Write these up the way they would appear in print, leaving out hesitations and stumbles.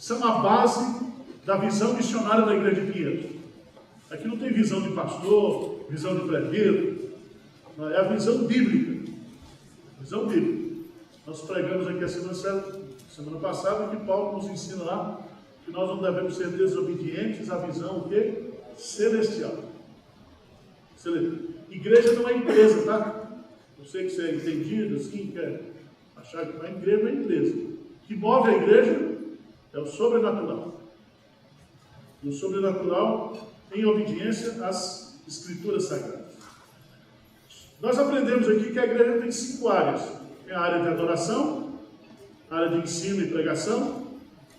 são a base da visão missionária da Igreja de Pinheiros. Aqui não tem visão de pastor, visão de prefeito, é a visão bíblica. Visão bíblica. Nós pregamos aqui a semana passada que Paulo nos ensina lá que nós não devemos ser desobedientes à visão o quê? Celestial. Igreja não é empresa, tá? Eu sei que você é entendido, assim, quer achar que a igreja não é empresa. O que move a igreja é o sobrenatural. E o sobrenatural em obediência às Escrituras Sagradas. Nós aprendemos aqui que a igreja tem 5 áreas. Tem a área de adoração, a área de ensino e pregação,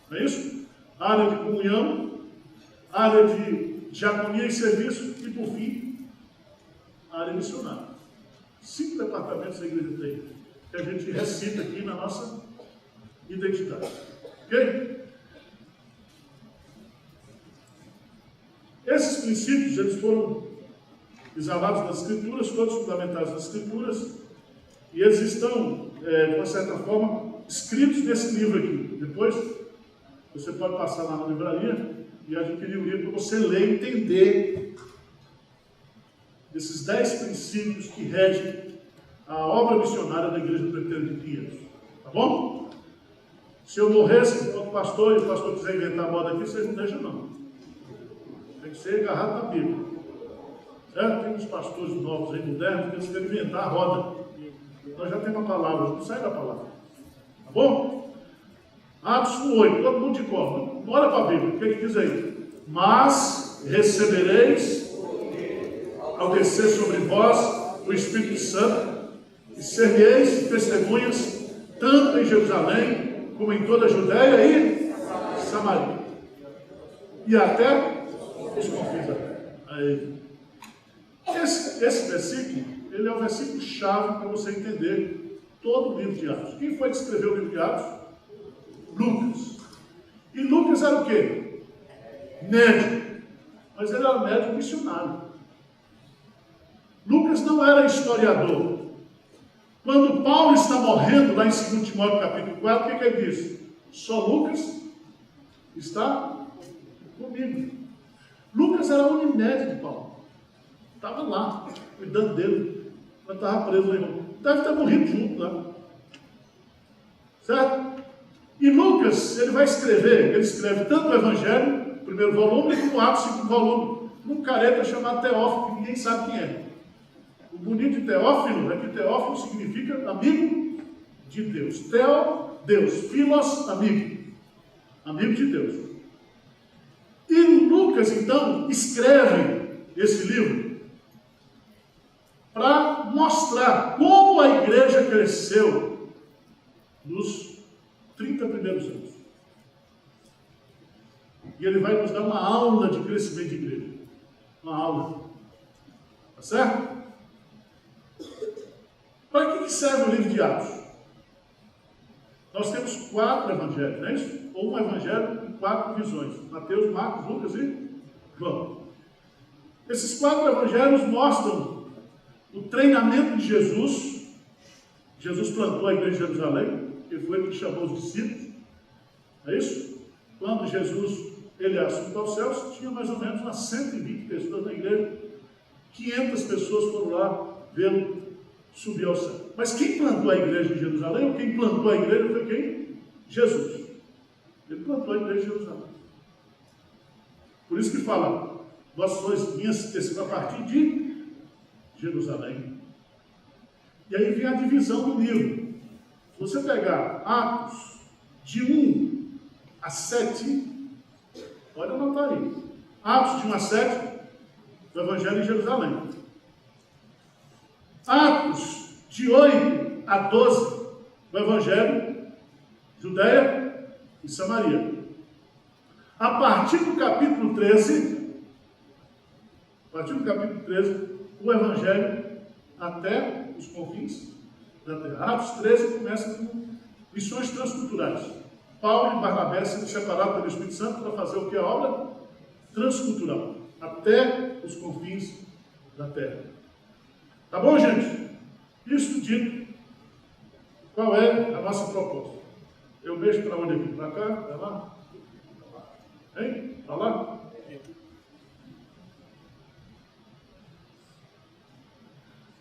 não é isso? A área de comunhão, a área de diaconia e serviço e, por fim, a área missionária. 5 departamentos a igreja tem, que a gente recita aqui na nossa identidade. Ok? Esses princípios, eles foram exalados das Escrituras, todos fundamentados nas Escrituras, e eles estão, de uma certa forma, escritos nesse livro aqui. Depois, você pode passar lá na livraria e adquirir o livro para você ler e entender esses 10 princípios que regem a obra missionária da Igreja Presbiteriana de Pinheiros. Tá bom? Se eu morresse enquanto pastor e o pastor quiser inventar a moda aqui, vocês não deixam, não. Tem que ser agarrado na Bíblia. Certo? Tem uns pastores novos aí, modernos, que eles querem inventar a roda. Nós já temos a palavra, não sai da palavra. Tá bom? Atos 1:8, todo mundo de cor. Bora para a Bíblia. O que diz aí? Mas recebereis, ao descer sobre vós, o Espírito Santo, e ser-me-eis testemunhas, tanto em Jerusalém, como em toda a Judéia e Samaria. E até os confins da terra. Esse versículo, ele é o versículo-chave para você entender todo o livro de Atos. Quem foi que escreveu o livro de Atos? Lucas. E Lucas era o quê? Médico. Mas ele era médico missionário. Lucas não era historiador. Quando Paulo está morrendo, lá em 2 Timóteo capítulo 4, o que ele diz? Só Lucas está comigo. Lucas era o unimédio de Paulo. Estava lá, cuidando dele, quando estava preso lá em Roma. Deve ter morrido junto lá. Certo? E Lucas, ele vai escrever, ele escreve tanto o Evangelho, primeiro volume, como o Atos, segundo volume, num careta chamado Teófilo, que ninguém sabe quem é. O bonito de Teófilo é que Teófilo significa amigo de Deus. Teo, Deus. Filos, amigo. Amigo de Deus. E Lucas, então, escreve esse livro para mostrar como a igreja cresceu nos 30 primeiros anos. E ele vai nos dar uma aula de crescimento de igreja. Uma aula. Tá certo? Para que serve o livro de Atos? Nós temos 4 evangelhos, não é isso? Ou um evangelho com 4 visões. Mateus, Marcos, Lucas e João. Esses 4 evangelhos mostram o treinamento de Jesus. Jesus plantou a igreja de Jerusalém, que foi ele que chamou os discípulos. É isso? Quando Jesus ele assumiu aos céus, tinha mais ou menos umas 120 pessoas na igreja. 500 pessoas foram lá vê-lo subir ao céu. Mas quem plantou a igreja de Jerusalém, ou quem plantou a igreja foi quem? Jesus. Ele plantou a igreja de Jerusalém. Por isso que fala, vós sois minhas testemunhas a partir de Jerusalém. E aí vem a divisão do livro. Se você pegar Atos de 1 a 7, pode anotar aí. Atos de 1 a 7, do Evangelho em Jerusalém. Atos de 8 a 12, do Evangelho, Judéia e Samaria. A partir do capítulo 13, o Evangelho até os confins da terra. Atos 13 começa com missões transculturais. Paulo e Barnabé sendo separados pelo Espírito Santo para fazer o que? A obra transcultural, até os confins da terra. Tá bom, gente? Isso dito, qual é a nossa proposta? Eu mexo para onde aqui? Para cá? Para lá? Hein? Está lá?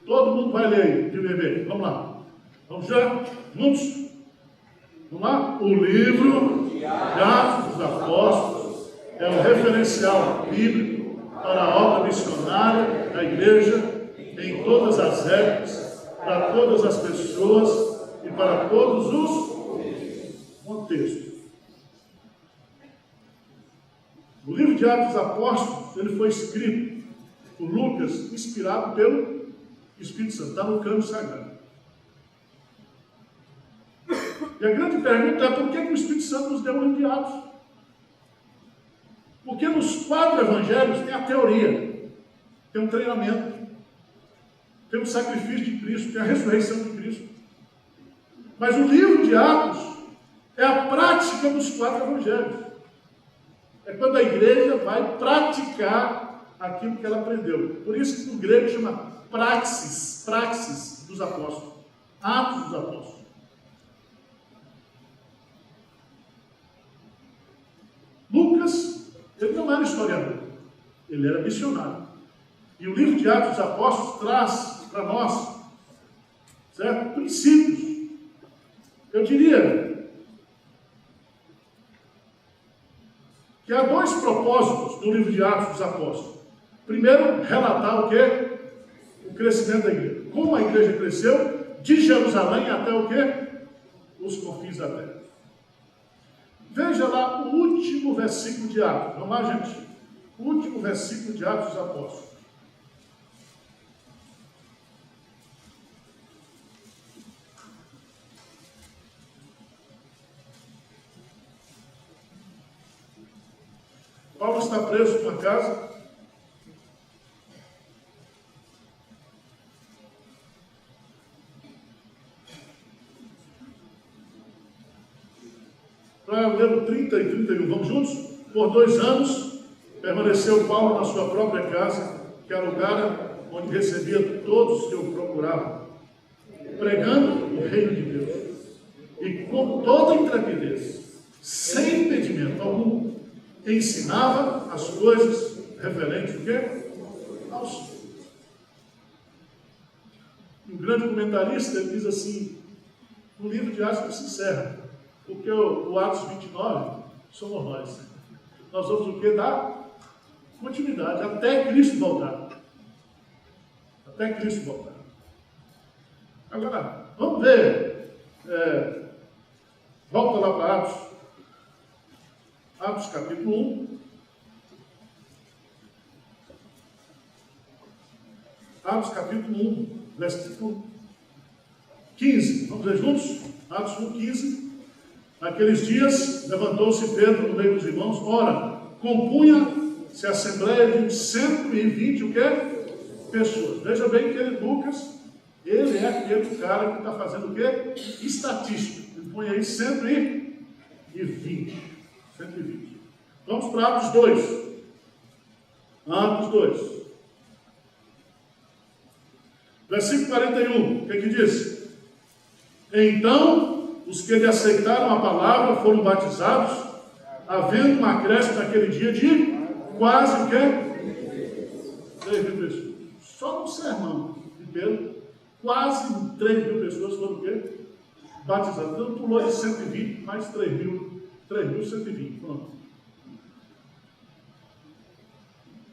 Todo mundo vai ler aí, de bebê. Vamos lá. Vamos já? Juntos? Vamos lá? O livro de Atos dos Apóstolos é um referencial bíblico para a obra missionária da igreja em todas as épocas, para todas as pessoas e para todos os contextos. O livro de Atos dos Apóstolos, ele foi escrito por Lucas, inspirado pelo Espírito Santo, está no cânon sagrado. E a grande pergunta é por que o Espírito Santo nos deu o livro de Atos? Porque nos 4 evangelhos tem a teoria, tem um treinamento, tem o sacrifício de Cristo, tem a ressurreição de Cristo. Mas o livro de Atos é a prática dos 4 evangelhos. É quando a igreja vai praticar aquilo que ela aprendeu. Por isso que no grego chama praxis dos apóstolos, Atos dos Apóstolos. Lucas, ele não era historiador, ele era missionário. E o livro de Atos dos Apóstolos traz para nós, certo? Princípios. Eu diria que há 2 propósitos no livro de Atos dos Apóstolos. Primeiro, relatar o quê? O crescimento da igreja. Como a igreja cresceu de Jerusalém até o quê? Os confins da terra. Veja lá o último versículo de Atos. Vamos lá, gente? O último versículo de Atos dos Apóstolos. Paulo está preso numa casa. Para ler o 30 e 31, vamos juntos? Por 2 anos, permaneceu Paulo na sua própria casa, que alugara, onde recebia todos que o procuravam, pregando o reino de Deus. E com toda intrepidez, sem impedimento algum, ensinava as coisas referentes ao quê? Aos filhos. Um grande comentarista, ele diz assim, o livro de Atos se encerra, porque o Atos 29 somos nós. Nós vamos o quê? Dar continuidade, até Cristo voltar. Até Cristo voltar. Agora, vamos ver, volta lá para Atos. Atos capítulo 1. Atos capítulo 1, versículo 15. Vamos ver juntos? Atos 1, 15. Naqueles dias, levantou-se Pedro no meio dos irmãos. Ora, compunha-se a assembleia de uns 120 o quê? Pessoas. Veja bem que Lucas, ele é aquele cara que está fazendo o quê? Estatística. Ele põe aí 120. 120. Vamos para Atos 2. Atos 2. Versículo 41. O que é que diz? Então, os que lhe aceitaram a palavra foram batizados, havendo um acréscimo naquele dia de quase o quê? 3.000 pessoas. Só no sermão de Pedro, quase 3.000 pessoas foram o quê? Batizadas. Então pulou de 120, mais 3.120. Pronto.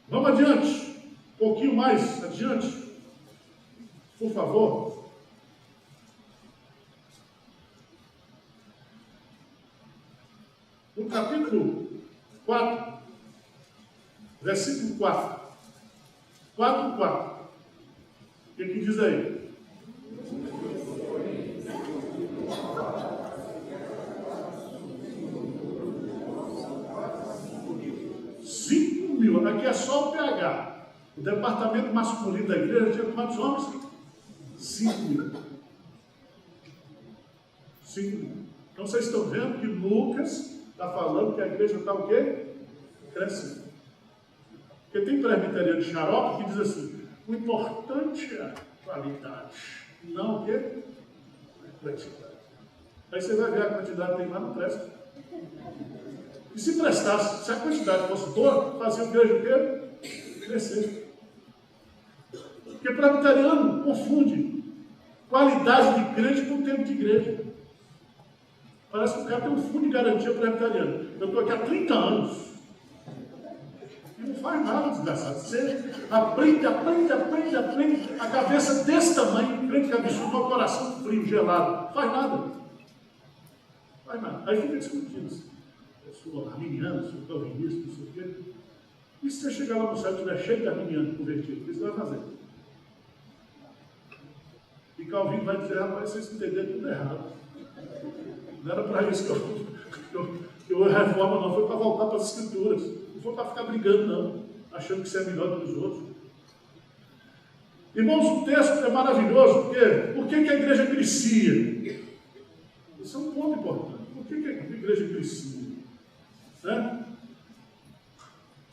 Vamos adiante. Um pouquinho mais adiante. Por favor. No capítulo 4, versículo 4. 4:4. O que diz aí? Aqui é só o PH. O departamento masculino da igreja tinha quantos homens? 5.000. 5.000. Então vocês estão vendo que Lucas está falando que a igreja está o quê? Crescendo. Porque tem presbiteriano de xarope que diz assim, o importante é a qualidade, não o quê? A quantidade. Aí você vai ver a quantidade tem lá no presta. E se prestasse, se a quantidade fosse boa, fazia a igreja o quê? Crescer. Porque presbiteriano confunde qualidade de crente com tempo de igreja. Parece que o cara tem um fundo de garantia presbiteriano. Eu estou aqui há 30 anos. E não faz nada, desgraçado. Você aprende. A cabeça desse tamanho, crente que absurdo, o coração frio, gelado. Faz nada. Aí fica discutindo assim. Eu sou arminiano, sou calvinista, não sei o quê. E se você chegar lá no céu e estiver cheio de arminiano convertido, o que você vai fazer? E Calvino vai dizer, rapaz, vocês entenderam tudo errado. Não era para isso que eu reforma, não. Foi para voltar para as escrituras. Não foi para ficar brigando, não. Achando que você é melhor do que os outros. Irmãos, o texto é maravilhoso. Por que a igreja crescia? Isso é um ponto importante. Por que a igreja crescia? Né?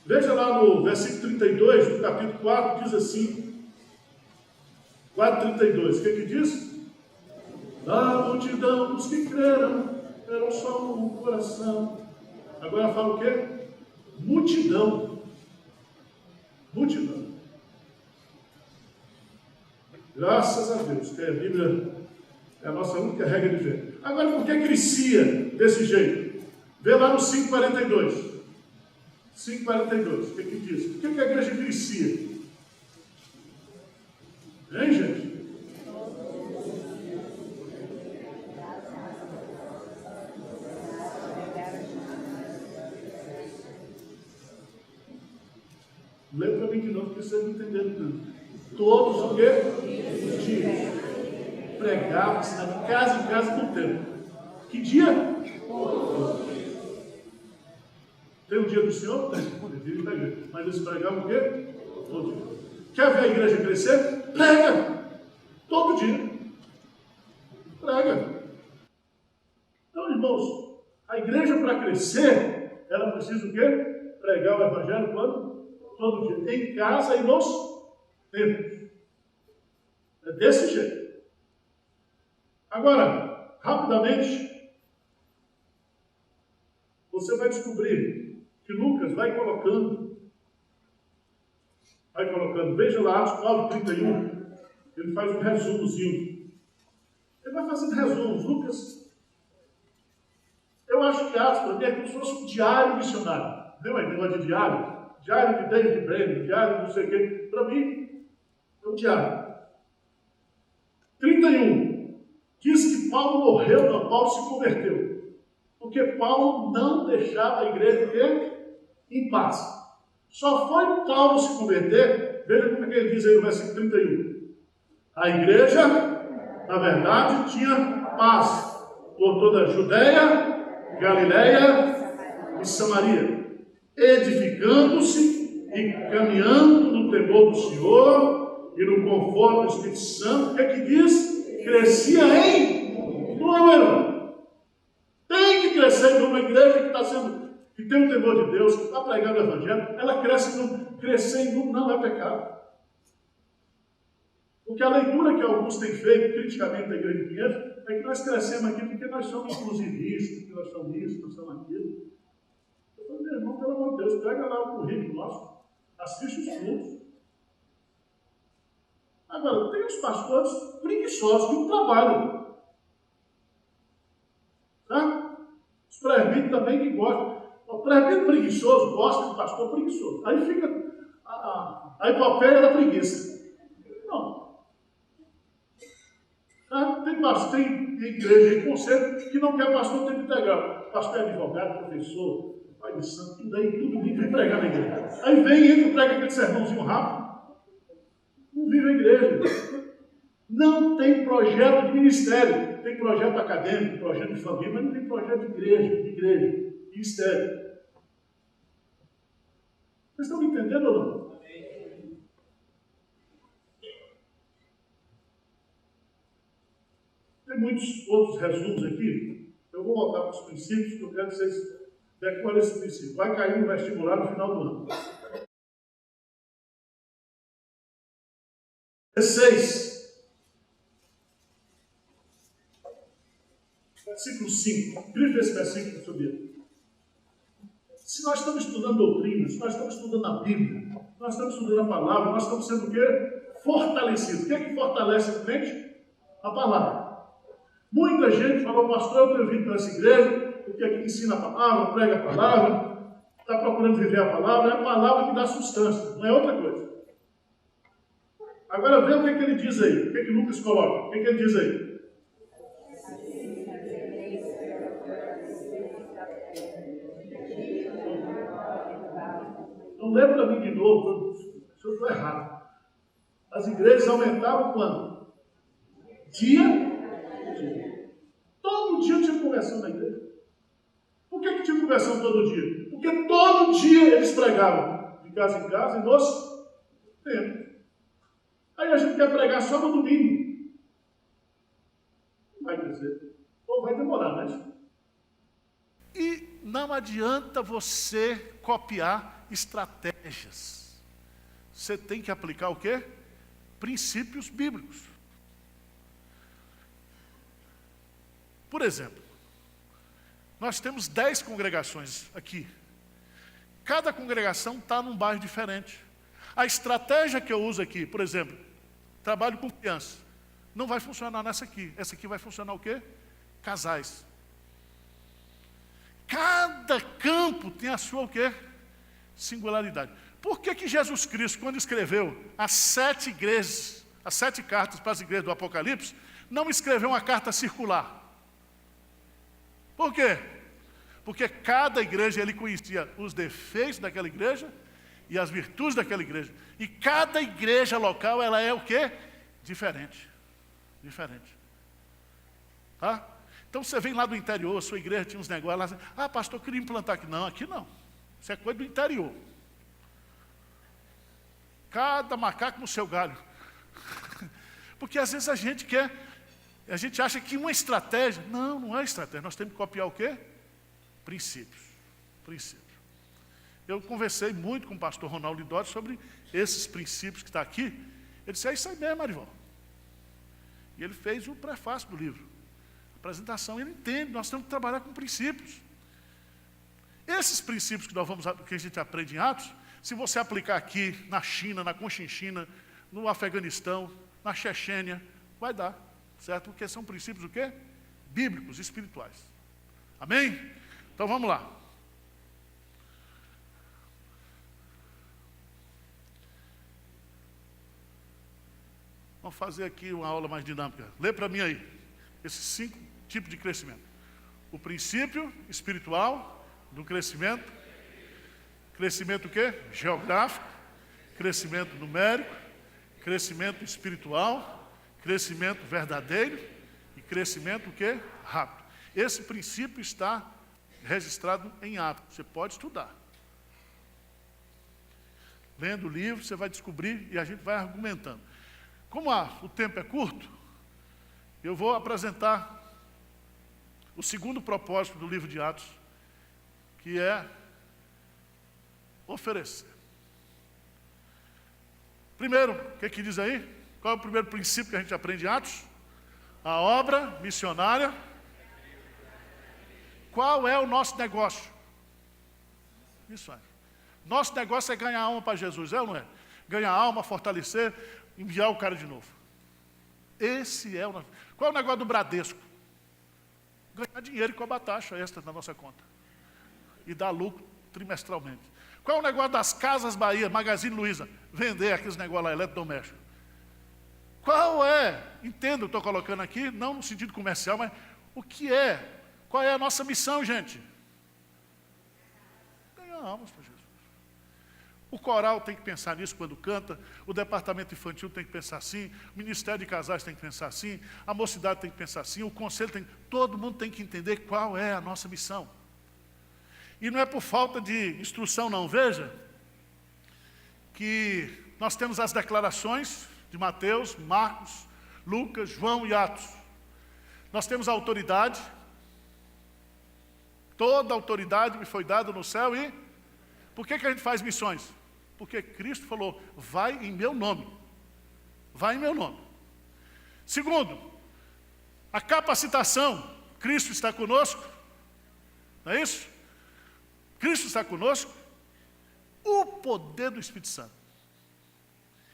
Veja lá no versículo 32, do capítulo 4, diz assim. 4,32. O que diz? Da multidão dos que creram, era só um coração. Agora fala o quê? Multidão. Multidão. Graças a Deus, que a Bíblia é a nossa única regra de fé. Agora, por que crescia desse jeito? Vê lá no 5,42. 5,42. O que diz? Por que a igreja crescia? Hein, gente? Lê para mim de novo, porque vocês não entenderam tudo. Todos o quê? Os dias. Pregavam, ensinavam de casa em casa no templo. Que dia? Tem o dia do Senhor? Tem. Mas eles pregavam o quê? Todo dia. Quer ver a igreja crescer? Prega! Todo dia. Prega. Então, irmãos, a igreja para crescer, ela precisa o quê? Pregar o evangelho quando? Todo dia. Em casa e nos templos. É desse jeito. Agora, rapidamente, você vai descobrir que Lucas vai colocando, veja lá, Atos 9:31, ele faz um resumozinho. Ele vai fazendo resumos. Lucas, eu acho que Atos, para mim, é como se fosse um diário missionário. Deu aí negócio de diário? Diário de David Brennan, diário de não sei o quê. Para mim, é um diário. 31. Diz que Paulo morreu, não, Paulo se converteu. Porque Paulo não deixava a igreja em paz. Só foi Paulo se converter, veja como é que ele diz aí no versículo 31. A igreja, na verdade, tinha paz por toda a Judeia, Galileia e Samaria, edificando-se e caminhando no temor do Senhor e no conforto do Espírito Santo. O que é que diz? Crescia em número. Tem que crescer em uma igreja que tem o temor de Deus, que está pregando o Evangelho, ela crescer em número não é pecado. Porque a leitura que alguns têm feito criticamente da igreja de Pinheiros é que nós crescemos aqui porque nós somos inclusivistas, porque nós somos isso, nós somos aquilo. Eu falei, meu irmão, pelo amor de Deus, pega lá o currículo nosso, assiste os cultos. Agora, tem os pastores preguiçosos que não trabalham. Tá? Os presbíteros também que gostam. O presbítero preguiçoso gosta de pastor preguiçoso. Aí fica a epopeia da preguiça. Não. Tá? Tem igreja e conselho que não quer pastor tempo integral. Pastor é advogado, professor, pai de santo, tudo aí, tudo vem pregar na igreja. Aí vem, entra, prega aquele sermãozinho rápido. Não vive a igreja. Não tem projeto de ministério. Tem projeto acadêmico, projeto de família, mas não tem projeto de igreja, ministério. Vocês estão me entendendo ou não? Tem muitos outros resumos aqui. Eu vou voltar para os princípios, que eu quero que vocês decorem esse princípio. Vai cair no vestibular no final do ano. 16. Versículo 5. Grifo esse versículo sobre ele. Se nós estamos estudando doutrina, se nós estamos estudando a Bíblia, nós estamos estudando a palavra, nós estamos sendo o quê? Fortalecidos. O que é que fortalece a crente? A palavra. Muita gente falou, pastor, eu tenho vindo para essa igreja, porque aqui ensina a palavra, prega a palavra, está procurando viver a palavra, é a palavra que dá substância, não é outra coisa. Agora vê o que ele diz aí, o que Lucas coloca, o que ele diz aí. Não lê para mim de novo, se eu estou errado. As igrejas aumentavam quando? Dia. Todo dia tinha conversão na igreja. Por que tinha conversão todo dia? Porque todo dia eles pregavam, de casa em casa, e nos templos. Aí a gente quer pregar só no domingo. Não vai crescer. Ou vai demorar, né? E não adianta você copiar estratégias. Você tem que aplicar o quê? Princípios bíblicos. Por exemplo, nós temos 10 congregações aqui. Cada congregação está num bairro diferente. A estratégia que eu uso aqui, por exemplo, trabalho com crianças, não vai funcionar nessa aqui. Essa aqui vai funcionar o quê? Casais. Cada campo tem a sua o quê? Singularidade. Por que Jesus Cristo, quando escreveu as 7 igrejas, as 7 cartas para as igrejas do Apocalipse, não escreveu uma carta circular? Por quê? Porque cada igreja ele conhecia os defeitos daquela igreja e as virtudes daquela igreja. E cada igreja local, ela é o quê? Diferente. Diferente. Tá? Então você vem lá do interior, a sua igreja tinha uns negócios lá, ah, pastor, eu queria implantar aqui. Não, aqui não. Isso é coisa do interior. Cada macaco no seu galho. Porque às vezes a gente acha que uma estratégia, não é estratégia, nós temos que copiar o quê? Princípios. Princípios. Eu conversei muito com o pastor Ronaldo Lidori sobre esses princípios que está aqui. Ele disse, é isso aí mesmo, Marival. E ele fez o prefácio do livro. A apresentação, ele entende, nós temos que trabalhar com princípios. Esses princípios que a gente aprende em Atos, se você aplicar aqui na China, na Conchinchina, no Afeganistão, na Chechênia, vai dar, certo? Porque são princípios o quê? Bíblicos, espirituais. Amém? Então vamos lá. Vamos fazer aqui uma aula mais dinâmica. Lê para mim aí, esses 5 tipos de crescimento. O princípio espiritual do crescimento. Crescimento o quê? Geográfico. Crescimento numérico. Crescimento espiritual. Crescimento verdadeiro. E crescimento o quê? Rápido. Esse princípio está registrado em Atos. Você pode estudar. Lendo o livro, você vai descobrir e a gente vai argumentando. Como o tempo é curto, eu vou apresentar o segundo propósito do livro de Atos, que é oferecer. Primeiro, o que diz aí? Qual é o primeiro princípio que a gente aprende em Atos? A obra missionária. Qual é o nosso negócio? Isso aí. Nosso negócio é ganhar alma para Jesus, é ou não é? Ganhar alma, fortalecer, enviar o cara de novo. Esse é o nosso. Qual é o negócio do Bradesco? Ganhar dinheiro e cobrar taxa extra na nossa conta. E dar lucro trimestralmente. Qual é o negócio das Casas Bahia, Magazine Luiza? Vender aqueles negócios lá, eletrodomésticos. Qual é, entendo, estou colocando aqui, não no sentido comercial, mas o que é? Qual é a nossa missão, gente? Ganhar almas para Jesus. O coral tem que pensar nisso quando canta, o departamento infantil tem que pensar assim, o Ministério de Casais tem que pensar assim, a mocidade tem que pensar assim, o conselho tem que... Todo mundo tem que entender qual é a nossa missão. E não é por falta de instrução, não. Veja que nós temos as declarações de Mateus, Marcos, Lucas, João e Atos. Nós temos a autoridade. Toda a autoridade me foi dada no céu e... Por que a gente faz missões? Porque Cristo falou, vai em meu nome. Vai em meu nome. Segundo, a capacitação. Cristo está conosco. Não é isso? Cristo está conosco, o poder do Espírito Santo.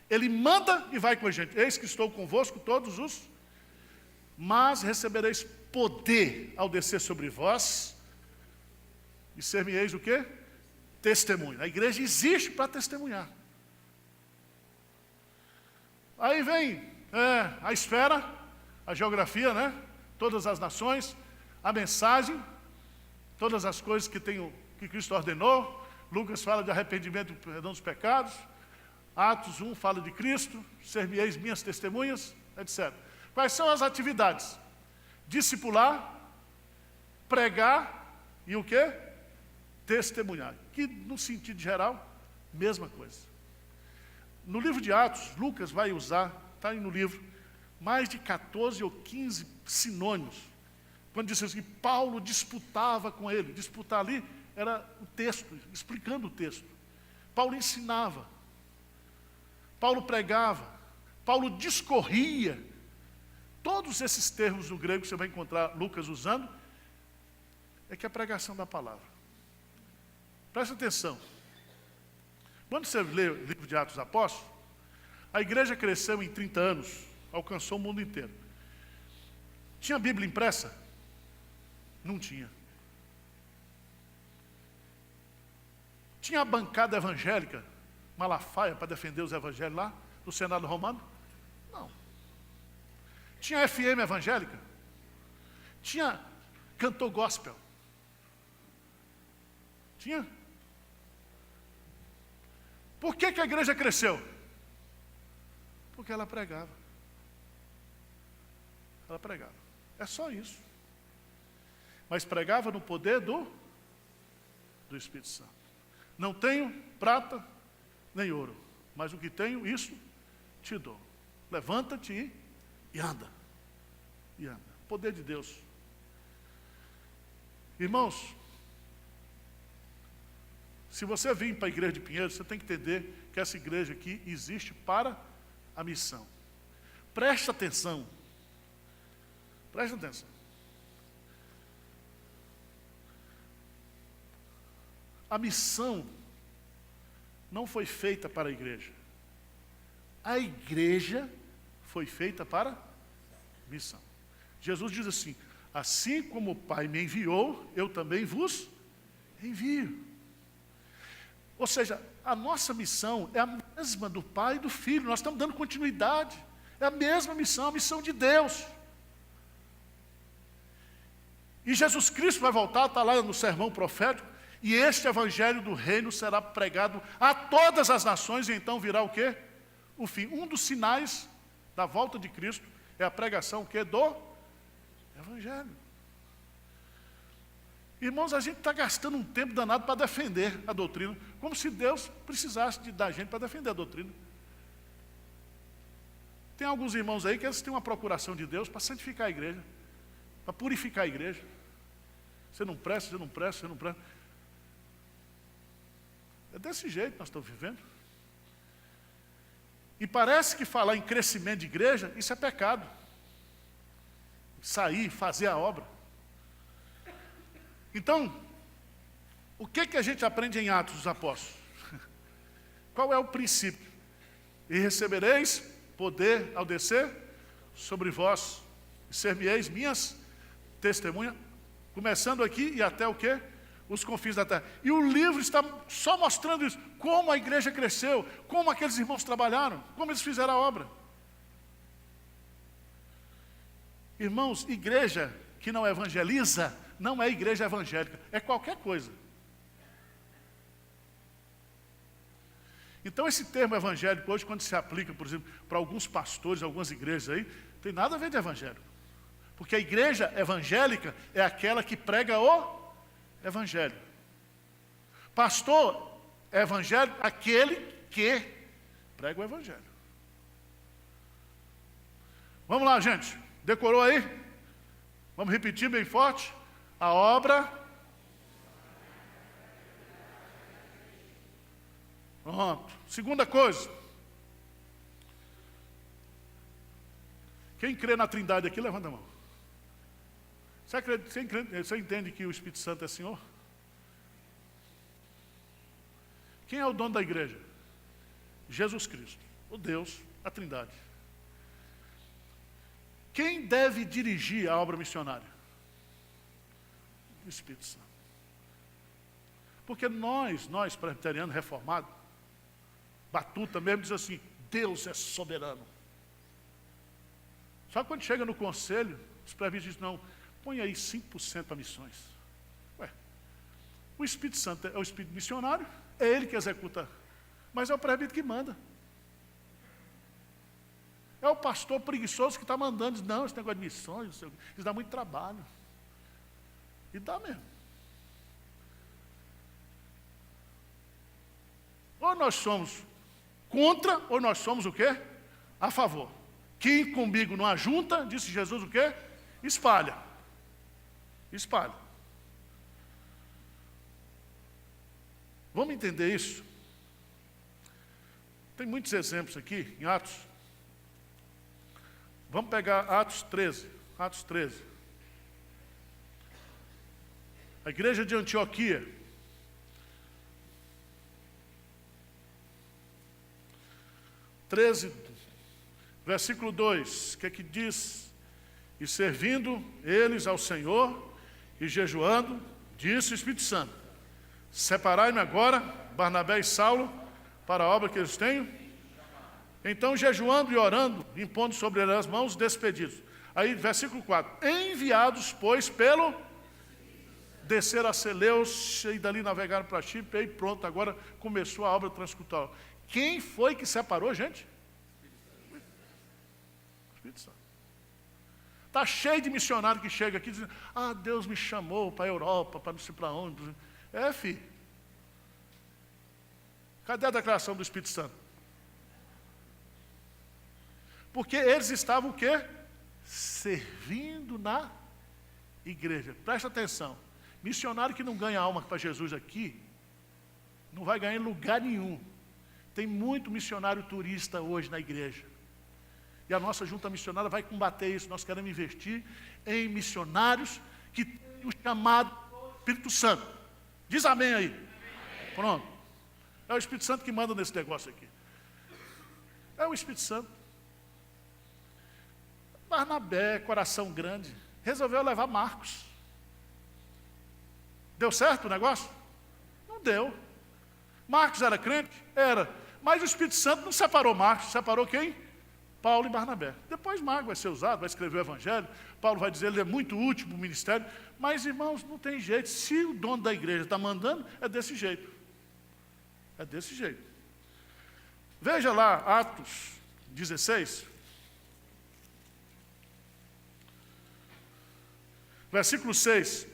Ele manda e vai com a gente. Eis que estou convosco todos os, mas recebereis poder ao descer sobre vós, e ser-me-eis o quê? Testemunho. A igreja existe para testemunhar. Aí vem a esfera, a geografia, né? Todas as nações, a mensagem, todas as coisas que Cristo ordenou. Lucas fala de arrependimento e perdão dos pecados. Atos 1 fala de Cristo, ser-me-eis minhas testemunhas, etc. Quais são as atividades? Discipular, pregar e o quê? Testemunhar. Que no sentido geral, mesma coisa. No livro de Atos, Lucas vai usar, está aí no livro, mais de 14 ou 15 sinônimos. Quando diz assim, que Paulo disputava com ele. Disputar ali era o texto, explicando o texto. Paulo ensinava. Paulo pregava. Paulo discorria. Todos esses termos no grego que você vai encontrar Lucas usando, é que é a pregação da palavra. Presta atenção. Quando você lê o livro de Atos dos Apóstolos, a igreja cresceu em 30 anos, alcançou o mundo inteiro. Tinha Bíblia impressa? Não tinha. Tinha a bancada evangélica, Malafaia, para defender os evangelhos lá, no Senado Romano? Não. Tinha FM evangélica? Tinha cantor gospel? Tinha? Por que a igreja cresceu? Porque ela pregava. Ela pregava. É só isso. Mas pregava no poder do Espírito Santo. Não tenho prata nem ouro, mas o que tenho, isso te dou. Levanta-te e anda. E anda. Poder de Deus. Irmãos, se você vir para a igreja de Pinheiros, você tem que entender que essa igreja aqui existe para a missão. Preste atenção. Preste atenção. A missão não foi feita para a igreja. A igreja foi feita para a missão. Jesus diz assim, assim como o Pai me enviou, eu também vos envio. Ou seja, a nossa missão é a mesma do Pai e do Filho. Nós estamos dando continuidade. É a mesma missão, a missão de Deus. E Jesus Cristo vai voltar, está lá no sermão profético, e este evangelho do reino será pregado a todas as nações, e então virá o quê? O fim. Um dos sinais da volta de Cristo é a pregação do evangelho. Irmãos, a gente está gastando um tempo danado para defender a doutrina, como se Deus precisasse da gente para defender a doutrina. Tem alguns irmãos aí que eles têm uma procuração de Deus para santificar a igreja, para purificar a igreja. Você não presta, você não presta, você não presta. É desse jeito que nós estamos vivendo. E parece que falar em crescimento de igreja, isso é pecado. Sair, fazer a obra. Então, o que a gente aprende em Atos dos Apóstolos? Qual é o princípio? E recebereis poder ao descer sobre vós, e ser-me-eis minhas testemunhas, começando aqui e até o quê? Os confins da terra. E o livro está só mostrando isso, como a igreja cresceu, como aqueles irmãos trabalharam, como eles fizeram a obra. Irmãos, igreja que não evangeliza, não é igreja evangélica, é qualquer coisa. Então esse termo evangélico hoje, quando se aplica, por exemplo, para alguns pastores, algumas igrejas aí, tem nada a ver de evangélico. Porque a igreja evangélica é aquela que prega o evangelho. Pastor evangélico, aquele que prega o evangelho. Vamos lá, gente. Decorou aí? Vamos repetir bem forte? A obra. Pronto. Segunda coisa. Quem crê na Trindade aqui, levanta a mão. Você entende que o Espírito Santo é Senhor? Quem é o dono da igreja? Jesus Cristo, o Deus, a Trindade. Quem deve dirigir a obra missionária? O Espírito Santo. Porque nós presbiterianos reformados, Batuta mesmo diz assim, Deus é soberano. Só que quando chega no conselho, os presbíteros dizem, não, põe aí 5% para missões. Ué, o Espírito Santo é o Espírito missionário, é ele que executa, mas é o presbítero que manda. É o pastor preguiçoso que está mandando, diz, não, esse negócio de missões, isso dá muito trabalho. E dá mesmo. Ou nós somos contra, ou nós somos o quê? A favor. Quem comigo não ajunta, disse Jesus o quê? Espalha. Espalha. Vamos entender isso? Tem muitos exemplos aqui em Atos. Vamos pegar Atos 13. Atos 13. A igreja de Antioquia. Versículo 2, que é que diz? E servindo eles ao Senhor e jejuando, disse o Espírito Santo, separai-me agora, Barnabé e Saulo, para a obra que eles têm. Então, jejuando e orando, impondo sobre eles as mãos, despedidos. Aí, versículo 4, enviados, pois, pelo descer a Seleus, e dali navegaram para Chipre, e pronto, agora começou a obra transcultural. Quem foi que separou, gente? Espírito Santo. Está cheio de missionário que chega aqui dizendo, Deus me chamou para a Europa, para não sei para onde. Filho. Cadê a declaração do Espírito Santo? Porque eles estavam o quê? Servindo na igreja. Presta atenção. Missionário que não ganha alma para Jesus aqui, não vai ganhar em lugar nenhum. Tem muito missionário turista hoje na igreja. E a nossa junta missionária vai combater isso. Nós queremos investir em missionários que têm o chamado Espírito Santo. Diz amém aí. Amém. Pronto. É o Espírito Santo que manda nesse negócio aqui. É o Espírito Santo. Barnabé, coração grande, resolveu levar Marcos. Deu certo o negócio? Não deu. Marcos era crente? Era. Mas o Espírito Santo não separou Marcos, separou quem? Paulo e Barnabé. Depois Marcos vai ser usado, vai escrever o Evangelho, Paulo vai dizer, ele é muito útil para o ministério, mas irmãos, não tem jeito, se o dono da igreja está mandando, é desse jeito. É desse jeito. Veja lá, Atos 16, versículo 6,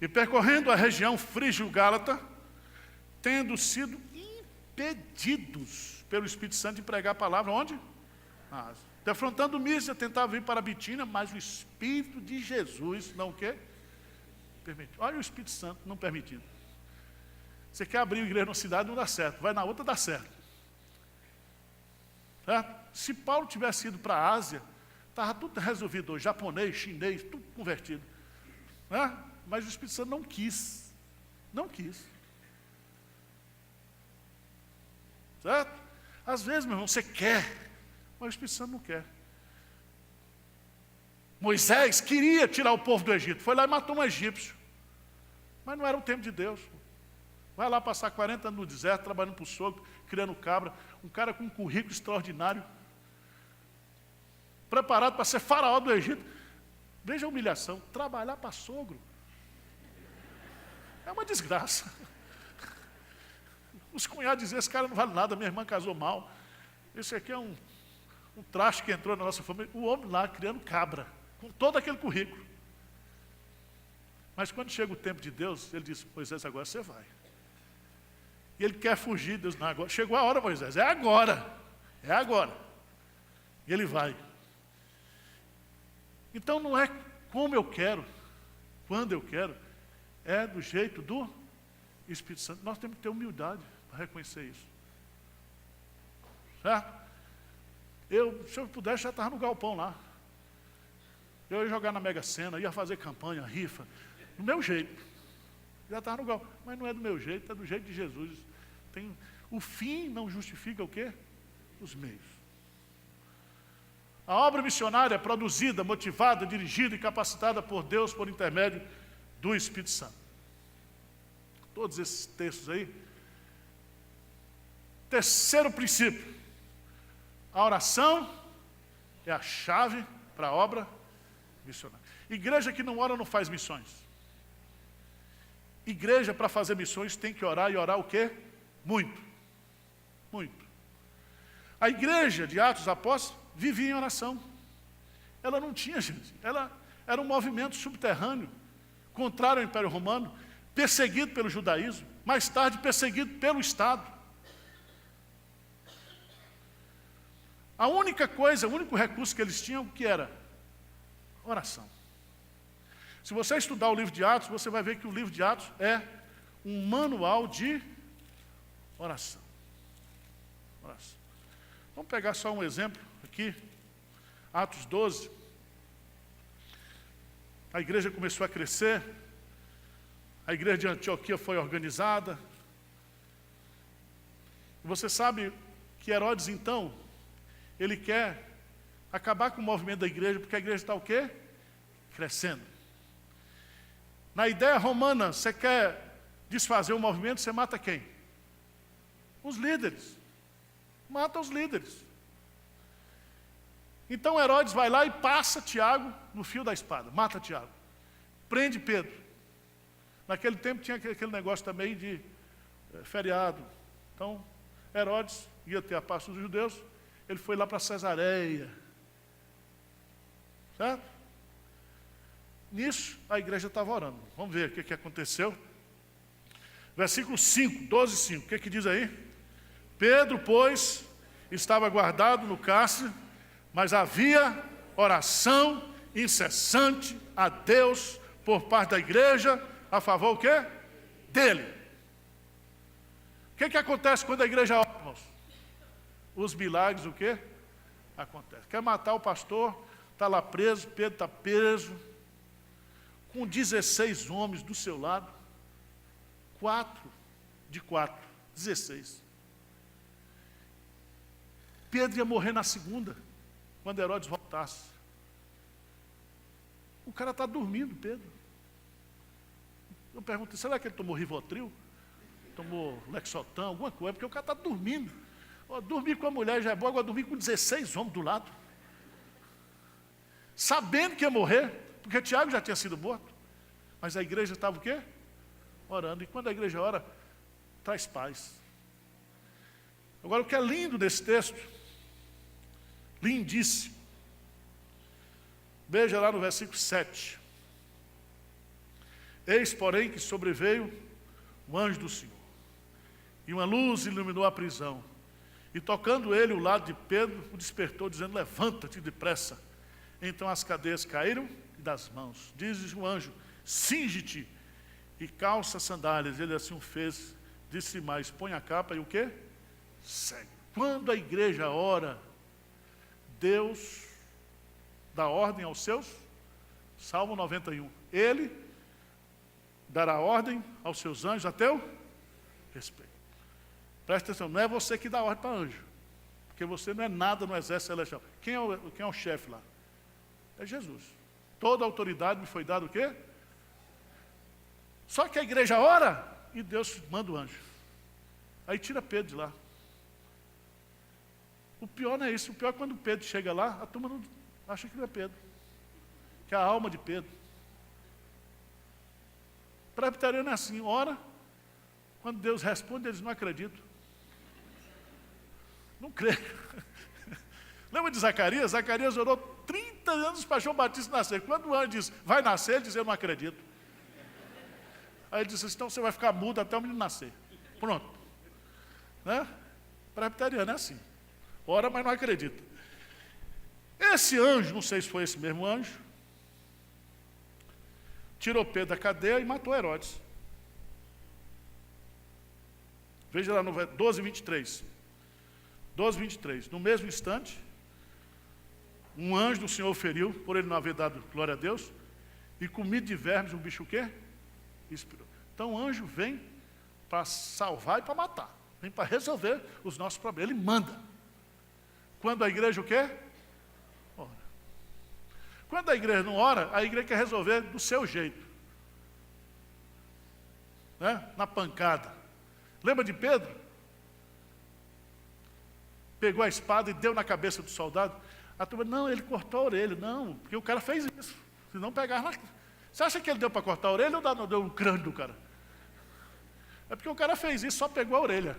e percorrendo a região frígio-gálata, tendo sido impedidos pelo Espírito Santo de pregar a palavra, onde? Defrontando Mísia, tentava vir para a Bitínia, mas o Espírito de Jesus, não o quê? Permitiu. Olha o Espírito Santo não permitindo. Você quer abrir uma igreja numa cidade, não dá certo. Vai na outra, dá certo. Se Paulo tivesse ido para a Ásia, estava tudo resolvido hoje. Japonês, chinês, tudo convertido. Mas o Espírito Santo não quis. Não quis. Certo? Às vezes, meu irmão, você quer, mas o Espírito Santo não quer. Moisés queria tirar o povo do Egito. Foi lá e matou um egípcio. Mas não era o tempo de Deus. Vai lá passar 40 anos no deserto, trabalhando para o sogro, criando cabra. Um cara com um currículo extraordinário. Preparado para ser faraó do Egito. Veja a humilhação. Trabalhar para sogro. É uma desgraça. Os cunhados diziam, esse cara não vale nada, minha irmã casou mal. Esse aqui é um traste que entrou na nossa família. O homem lá criando cabra, com todo aquele currículo. Mas quando chega o tempo de Deus, ele diz, Moisés, agora você vai. E ele quer fugir, Deus, não, agora. Chegou a hora, Moisés, é agora. É agora. E ele vai. Então não é como eu quero, quando eu quero, é do jeito do Espírito Santo. Nós temos que ter humildade para reconhecer isso. Certo? Se eu pudesse, já estava no galpão lá. Eu ia jogar na Mega Sena, ia fazer campanha, rifa, do meu jeito. Já estava no galpão. Mas não é do meu jeito, é do jeito de Jesus. O fim não justifica o quê? Os meios. A obra missionária é produzida, motivada, dirigida e capacitada por Deus por intermédio do Espírito Santo. Todos esses textos aí. Terceiro princípio. A oração é a chave para a obra missionária. Igreja que não ora não faz missões. Igreja para fazer missões tem que orar, e orar o quê? Muito. Muito. A igreja de Atos dos Apóstolos vivia em oração. Ela não tinha, gente. Ela era um movimento subterrâneo, contrário ao Império Romano, perseguido pelo judaísmo, mais tarde perseguido pelo Estado. A única coisa, o único recurso que eles tinham, o que era? Oração. Se você estudar o livro de Atos, você vai ver que o livro de Atos é um manual de oração. Oração. Vamos pegar só um exemplo aqui. Atos 12. A igreja começou a crescer. A igreja de Antioquia foi organizada. E você sabe que Herodes, então, ele quer acabar com o movimento da igreja, porque a igreja está o quê? Crescendo. Na ideia romana, você quer desfazer o movimento, você mata quem? Os líderes. Mata os líderes. Então Herodes vai lá e passa Tiago no fio da espada. Mata Tiago. Prende Pedro. Naquele tempo tinha aquele negócio também de feriado. Então Herodes ia ter a Páscoa dos judeus. Ele foi lá para Cesareia. Certo? Nisso, a igreja estava orando. Vamos ver o que aconteceu. Versículo 5, 12, 5. O que diz aí? Pedro, pois, estava guardado no cárcere, mas havia oração incessante a Deus por parte da igreja, a favor o quê? Dele. O que acontece quando a igreja ora, irmãos? Os milagres, o quê? Acontece. Quer matar o pastor, está lá preso, Pedro está preso, com 16 homens do seu lado, 4 de 4, 16. Pedro ia morrer na segunda, quando Herodes voltasse. O cara está dormindo, Pedro. Eu pergunto, será que ele tomou Rivotril? Tomou Lexotan, alguma coisa? Porque o cara está dormindo. Dormir com a mulher já é bom, agora dormir com 16 homens do lado. Sabendo que ia morrer, porque Tiago já tinha sido morto. Mas a igreja estava o quê? Orando. E quando a igreja ora, traz paz. Agora, o que é lindo desse texto, lindíssimo. Veja lá no versículo 7. Eis, porém, que sobreveio um anjo do Senhor, e uma luz iluminou a prisão. E tocando ele o lado de Pedro, o despertou, dizendo, levanta-te depressa. Então as cadeias caíram das mãos. Diz o anjo, cinge-te e calça sandálias. Ele assim o fez. Disse mais, põe a capa e o quê? Segue. Quando a igreja ora, Deus dá ordem aos seus, Salmo 91, Ele dará ordem aos seus anjos a teu respeito. Presta atenção, não é você que dá ordem para anjo, porque você não é nada no exército celestial. Quem é o chefe lá? É Jesus. Toda a autoridade me foi dada o quê? Só que a igreja ora e Deus manda o anjo. Aí tira Pedro de lá. O pior não é isso. O pior é quando Pedro chega lá, a turma não acha que não é Pedro. Que é a alma de Pedro. Presbiteriano é assim, ora, quando Deus responde, eles não acreditam. Não creio. Lembra de Zacarias? Zacarias orou 30 anos para João Batista nascer. Quando o anjo diz, vai nascer, ele diz, eu não acredito. Aí ele disse, então você vai ficar mudo até o menino nascer. Pronto. Né? Presbiteriano é assim. Ora, mas não acredita. Esse anjo, não sei se foi esse mesmo anjo, tirou Pedro da cadeia e matou Herodes. Veja lá no 12, 23. 12, 23. No mesmo instante, um anjo do Senhor feriu, por ele não haver dado glória a Deus, e comido de vermes, um bicho o quê? Expirou. Então o anjo vem para salvar e para matar. vem para resolver os nossos problemas. Ele manda. Quando a igreja o quê? Ora. Quando a igreja não ora, a igreja quer resolver do seu jeito. Né? Na pancada. Lembra de Pedro? Pegou a espada e deu na cabeça do soldado. A turma, não, ele cortou a orelha. Não, porque o cara fez isso. Se não pegar na... Você acha que ele deu para cortar a orelha ou deu o crânio do cara? É porque o cara fez isso, só pegou a orelha.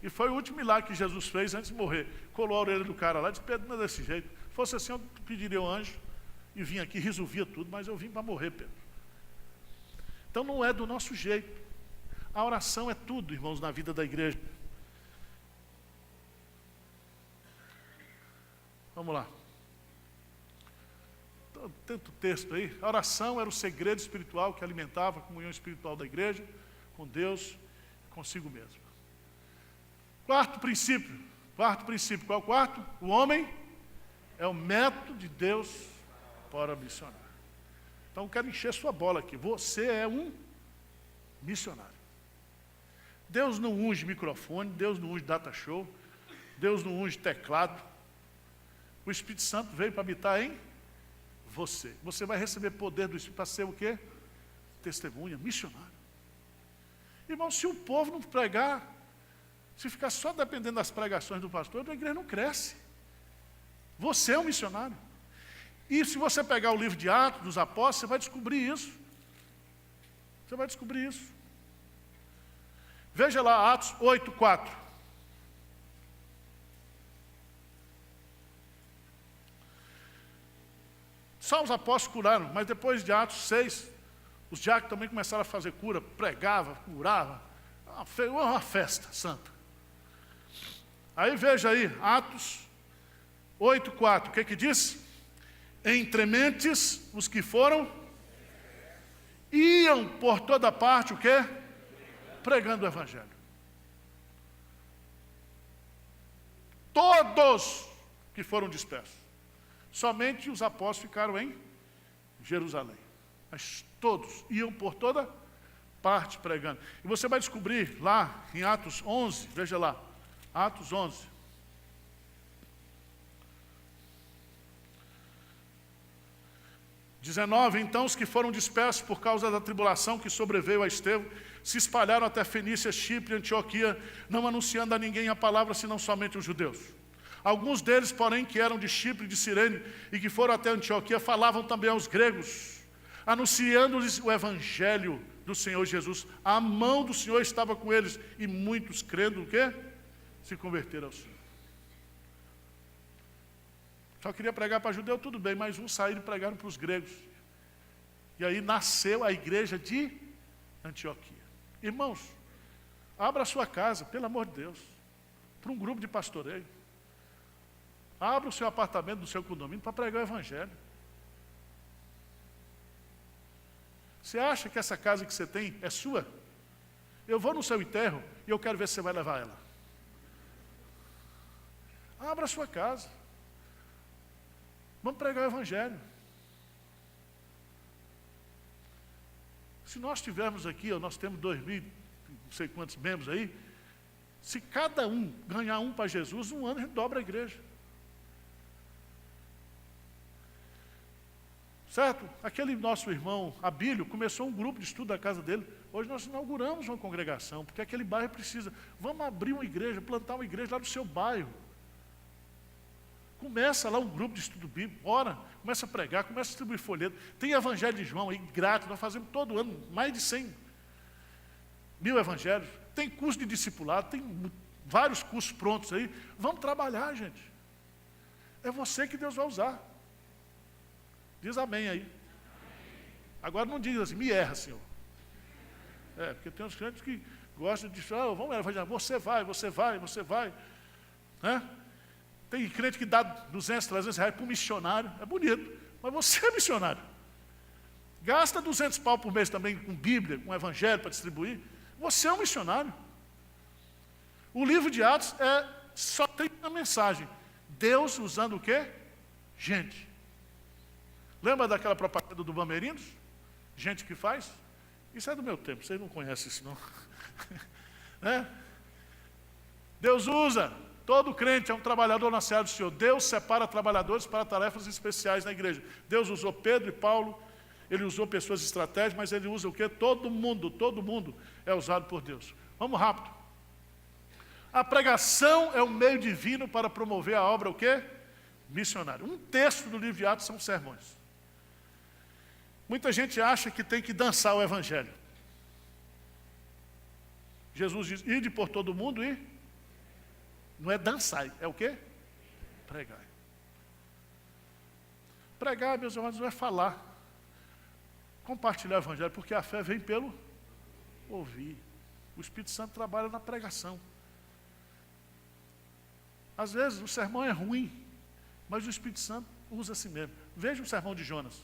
E foi o último milagre que Jesus fez antes de morrer. Colou a orelha do cara lá e disse, Pedro, não é desse jeito. Se fosse assim, eu pediria ao anjo e vim aqui, resolvia tudo, mas eu vim para morrer, Pedro. Então não é do nosso jeito. A oração é tudo, irmãos, na vida da igreja. Vamos lá. Tanto texto aí. A oração era o segredo espiritual que alimentava a comunhão espiritual da igreja, com Deus, consigo mesmo. Quarto princípio. Qual é o quarto? O homem é o método de Deus para missionar. Então eu quero encher sua bola aqui. Você é um missionário. Deus não unge microfone, Deus não unge data show, Deus não unge teclado. O Espírito Santo veio para habitar em você. Você vai receber poder do Espírito para ser o quê? Testemunha, missionário. Irmão, se o povo não pregar, se ficar só dependendo das pregações do pastor, a igreja não cresce. Você é um missionário. E se você pegar o livro de Atos dos Apóstolos, você vai descobrir isso. Você vai descobrir isso. Veja lá, Atos 8:4. Só os apóstolos curaram, mas depois de Atos 6, os diáconos também começaram a fazer cura, pregavam, curavam. Uma festa santa. Aí veja aí, Atos 8:4, o que diz? Entre mentes, os que foram, iam por toda parte, o quê? Pregando o Evangelho. Todos que foram dispersos. Somente os apóstolos ficaram em Jerusalém. Mas todos iam por toda parte pregando. E você vai descobrir lá em Atos 11, veja lá, Atos 11. Então os que foram dispersos por causa da tribulação que sobreveio a Estevão, se espalharam até Fenícia, Chipre e Antioquia, não anunciando a ninguém a palavra, senão somente os judeus. Alguns deles, porém, que eram de Chipre e de Cirene, e que foram até Antioquia, falavam também aos gregos, anunciando-lhes o Evangelho do Senhor Jesus. A mão do Senhor estava com eles, e muitos, crendo o quê? Se converteram ao Senhor. Só queria pregar para judeu, tudo bem, mas uns saíram e pregaram para os gregos. E aí nasceu a igreja de Antioquia. Irmãos, abra a sua casa, pelo amor de Deus, para um grupo de pastoreio. Abra o seu apartamento do seu condomínio para pregar o Evangelho. Você acha que essa casa que você tem é sua? Eu vou no seu enterro e eu quero ver se você vai levar ela. Abra a sua casa. Vamos pregar o Evangelho. Se nós tivermos aqui, nós temos 2.000, não sei quantos membros aí, se cada um ganhar um para Jesus, um ano a gente dobra a igreja. Certo? Aquele nosso irmão Abílio começou um grupo de estudo da casa dele. Hoje nós inauguramos uma congregação, porque aquele bairro precisa. Vamos abrir uma igreja, plantar uma igreja lá no seu bairro. Começa lá um grupo de estudo bíblico, ora, começa a pregar, começa a distribuir folheto. Tem Evangelho de João aí, grátis, nós fazemos todo ano mais de 100.000 evangelhos. Tem curso de discipulado, tem vários cursos prontos aí. Vamos trabalhar, gente. É você que Deus vai usar. Diz amém aí. Agora não diz assim, me erra, Senhor. Porque tem uns crentes que gostam de dizer, vamos evangelizar, você vai. Né? Tem crente que dá 200, 300 reais para um missionário, é bonito, mas você é missionário. Gasta 200 pau por mês também com Bíblia, com Evangelho para distribuir. Você é um missionário. O livro de Atos só tem uma mensagem. Deus usando o quê? Gente. Lembra daquela propaganda do Bamerinos? Gente que faz? Isso é do meu tempo, vocês não conhecem isso não. Deus usa, todo crente é um trabalhador na seara do Senhor. Deus separa trabalhadores para tarefas especiais na igreja. Deus usou Pedro e Paulo, Ele usou pessoas estratégicas, mas Ele usa o quê? Todo mundo é usado por Deus. Vamos rápido. A pregação é um meio divino para promover a obra, o quê? Missionária. Um terço do livro de Atos são sermões. Muita gente acha que tem que dançar o evangelho. Jesus diz, ide por todo mundo e não é dançar, é o quê? Pregar. Pregar, meus irmãos, não é falar. Compartilhar o evangelho, porque a fé vem pelo ouvir. O Espírito Santo trabalha na pregação. Às vezes o sermão é ruim, mas o Espírito Santo usa assim mesmo. Veja o sermão de Jonas.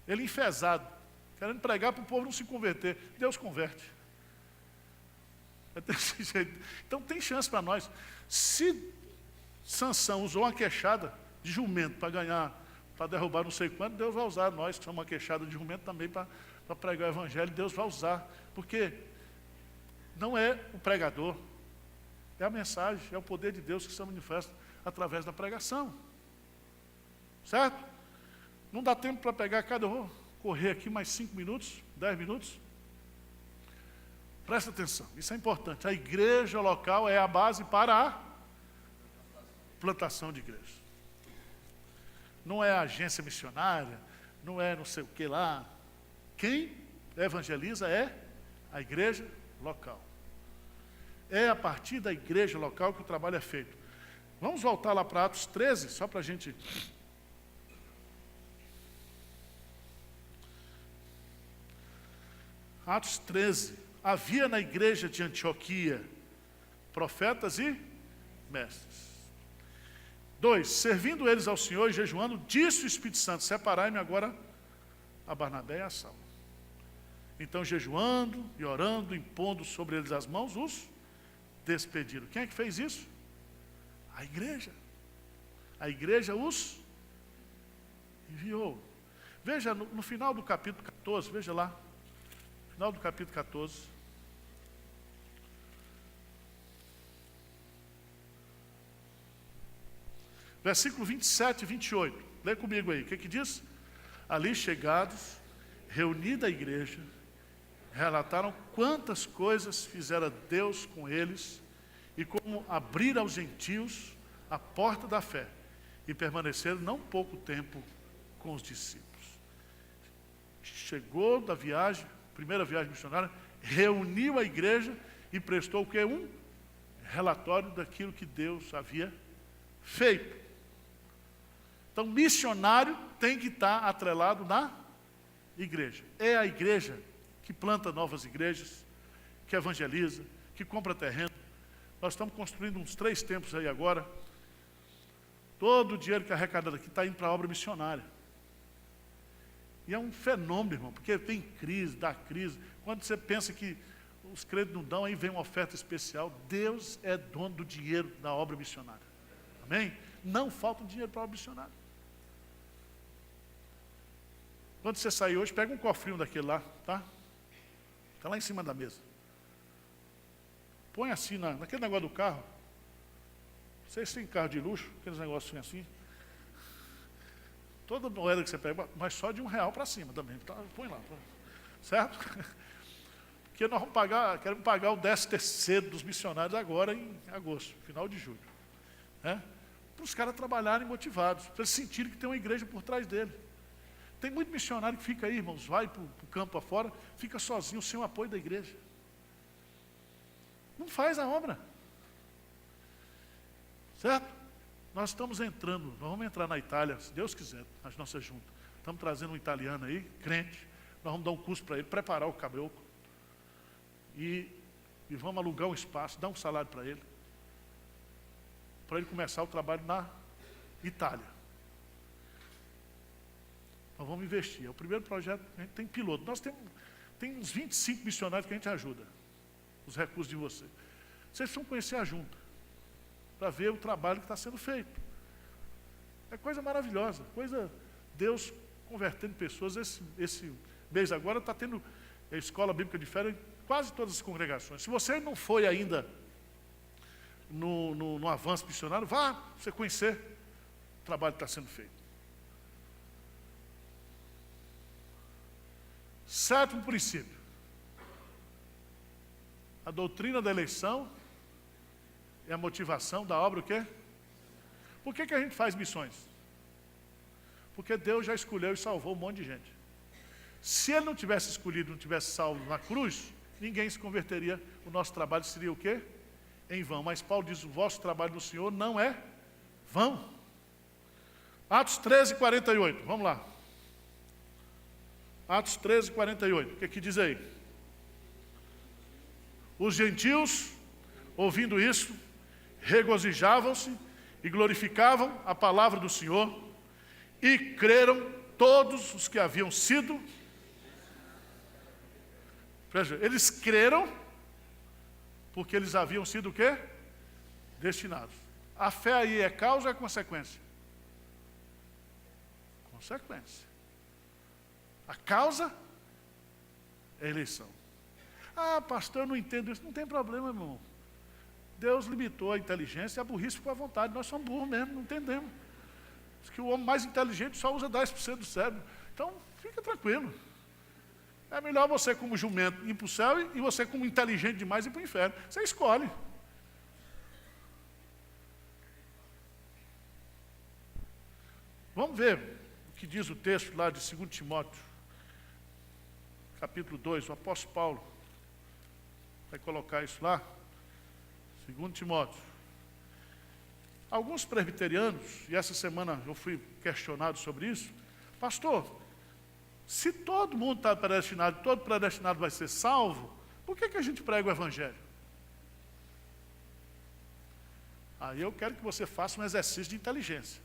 Ele enfesado, querendo pregar para o povo não se converter. Deus converte. É desse jeito. Então tem chance para nós. Se Sansão usou uma queixada de jumento para ganhar, para derrubar não sei quanto, Deus vai usar nós, que somos uma queixada de jumento também para pregar o evangelho. Deus vai usar. Porque não é o pregador, é a mensagem, é o poder de Deus que se manifesta através da pregação. Certo? Não dá tempo para pegar cada... Eu vou correr aqui mais 5 minutos, 10 minutos. Presta atenção, isso é importante. A igreja local é a base para a plantação de igreja. Não é a agência missionária, não é não sei o que lá. Quem evangeliza é a igreja local. É a partir da igreja local que o trabalho é feito. Vamos voltar lá para Atos 13, só para a gente... Atos 13. Havia na igreja de Antioquia profetas e mestres. 2. Servindo eles ao Senhor e jejuando, disse o Espírito Santo, separai-me agora a Barnabé e a Saulo. Então, jejuando e orando, impondo sobre eles as mãos, os despediram. Quem é que fez isso? A igreja. A igreja os enviou. Veja, no final do capítulo 14, veja lá. Final do capítulo 14. Versículo 27 e 28. Lê comigo aí. O que diz? Ali chegados, reunida a igreja, relataram quantas coisas fizera Deus com eles e como abrir aos gentios a porta da fé e permaneceram não pouco tempo com os discípulos. Chegou da viagem, primeira viagem missionária, reuniu a igreja e prestou o quê? Um relatório daquilo que Deus havia feito. Então, missionário tem que estar atrelado na igreja. É a igreja que planta novas igrejas, que evangeliza, que compra terreno. Nós estamos construindo uns 3 templos aí agora. Todo o dinheiro que é arrecadado aqui está indo para a obra missionária. E é um fenômeno, irmão, porque tem crise, dá crise. Quando você pensa que os crentes não dão, aí vem uma oferta especial. Deus é dono do dinheiro da obra missionária. Amém? Não falta dinheiro para a obra missionária. Quando você sair hoje, pega um cofrinho daquele lá, tá? Está lá em cima da mesa. Põe assim naquele negócio do carro. Vocês têm carro de luxo, aqueles negócios assim. Toda moeda que você pega, mas só de R$1 para cima também. Tá? Põe lá, certo? Porque nós queremos pagar o 13º dos missionários agora em agosto, final de julho. Né? Para os caras trabalharem motivados, para eles sentirem que tem uma igreja por trás dele. Tem muito missionário que fica aí, irmãos, vai para o campo afora, fica sozinho, sem o apoio da igreja. Não faz a obra. Certo? Nós estamos entrando, nós vamos entrar na Itália, se Deus quiser, nas nossas juntas. Estamos trazendo um italiano aí, crente, nós vamos dar um curso para ele, preparar o caboclo. E vamos alugar um espaço, dar um salário para ele começar o trabalho na Itália. Nós vamos investir. É o primeiro projeto, a gente tem piloto. Nós temos uns 25 missionários que a gente ajuda, os recursos de vocês. Vocês precisam conhecer a junta, para ver o trabalho que está sendo feito. É coisa maravilhosa, Deus convertendo pessoas. Esse mês agora está tendo a escola bíblica de férias em quase todas as congregações. Se você não foi ainda no avanço missionário, vá você conhecer o trabalho que está sendo feito. Sétimo princípio. A doutrina da eleição e a motivação da obra o quê? Por que a gente faz missões? Porque Deus já escolheu e salvou um monte de gente. Se Ele não tivesse escolhido, não tivesse salvo na cruz, ninguém se converteria, o nosso trabalho seria o quê? Em vão. Mas Paulo diz, o vosso trabalho no Senhor não é vão. Atos 13, 48, vamos lá. Atos 13, 48, o que diz aí? Os gentios, ouvindo isso, regozijavam-se e glorificavam a palavra do Senhor, e creram todos os que haviam sido. Veja, eles creram porque eles haviam sido o quê? Destinados. A fé aí é causa ou é consequência? Consequência. A causa é a eleição. Ah, pastor, eu não entendo isso. Não tem problema, irmão. Deus limitou a inteligência e a burrice ficou à vontade. Nós somos burros mesmo, não entendemos. Diz que o homem mais inteligente só usa 10% do cérebro. Então, fica tranquilo. É melhor você, como jumento, ir para o céu e você, como inteligente demais, ir para o inferno. Você escolhe. Vamos ver o que diz o texto lá de 2 Timóteo, capítulo 2, o apóstolo Paulo vai colocar isso lá. 2 Timóteo. Alguns presbiterianos, e essa semana eu fui questionado sobre isso, pastor, se todo mundo está predestinado, todo predestinado vai ser salvo, por que a gente prega o Evangelho? Aí eu quero que você faça um exercício de inteligência.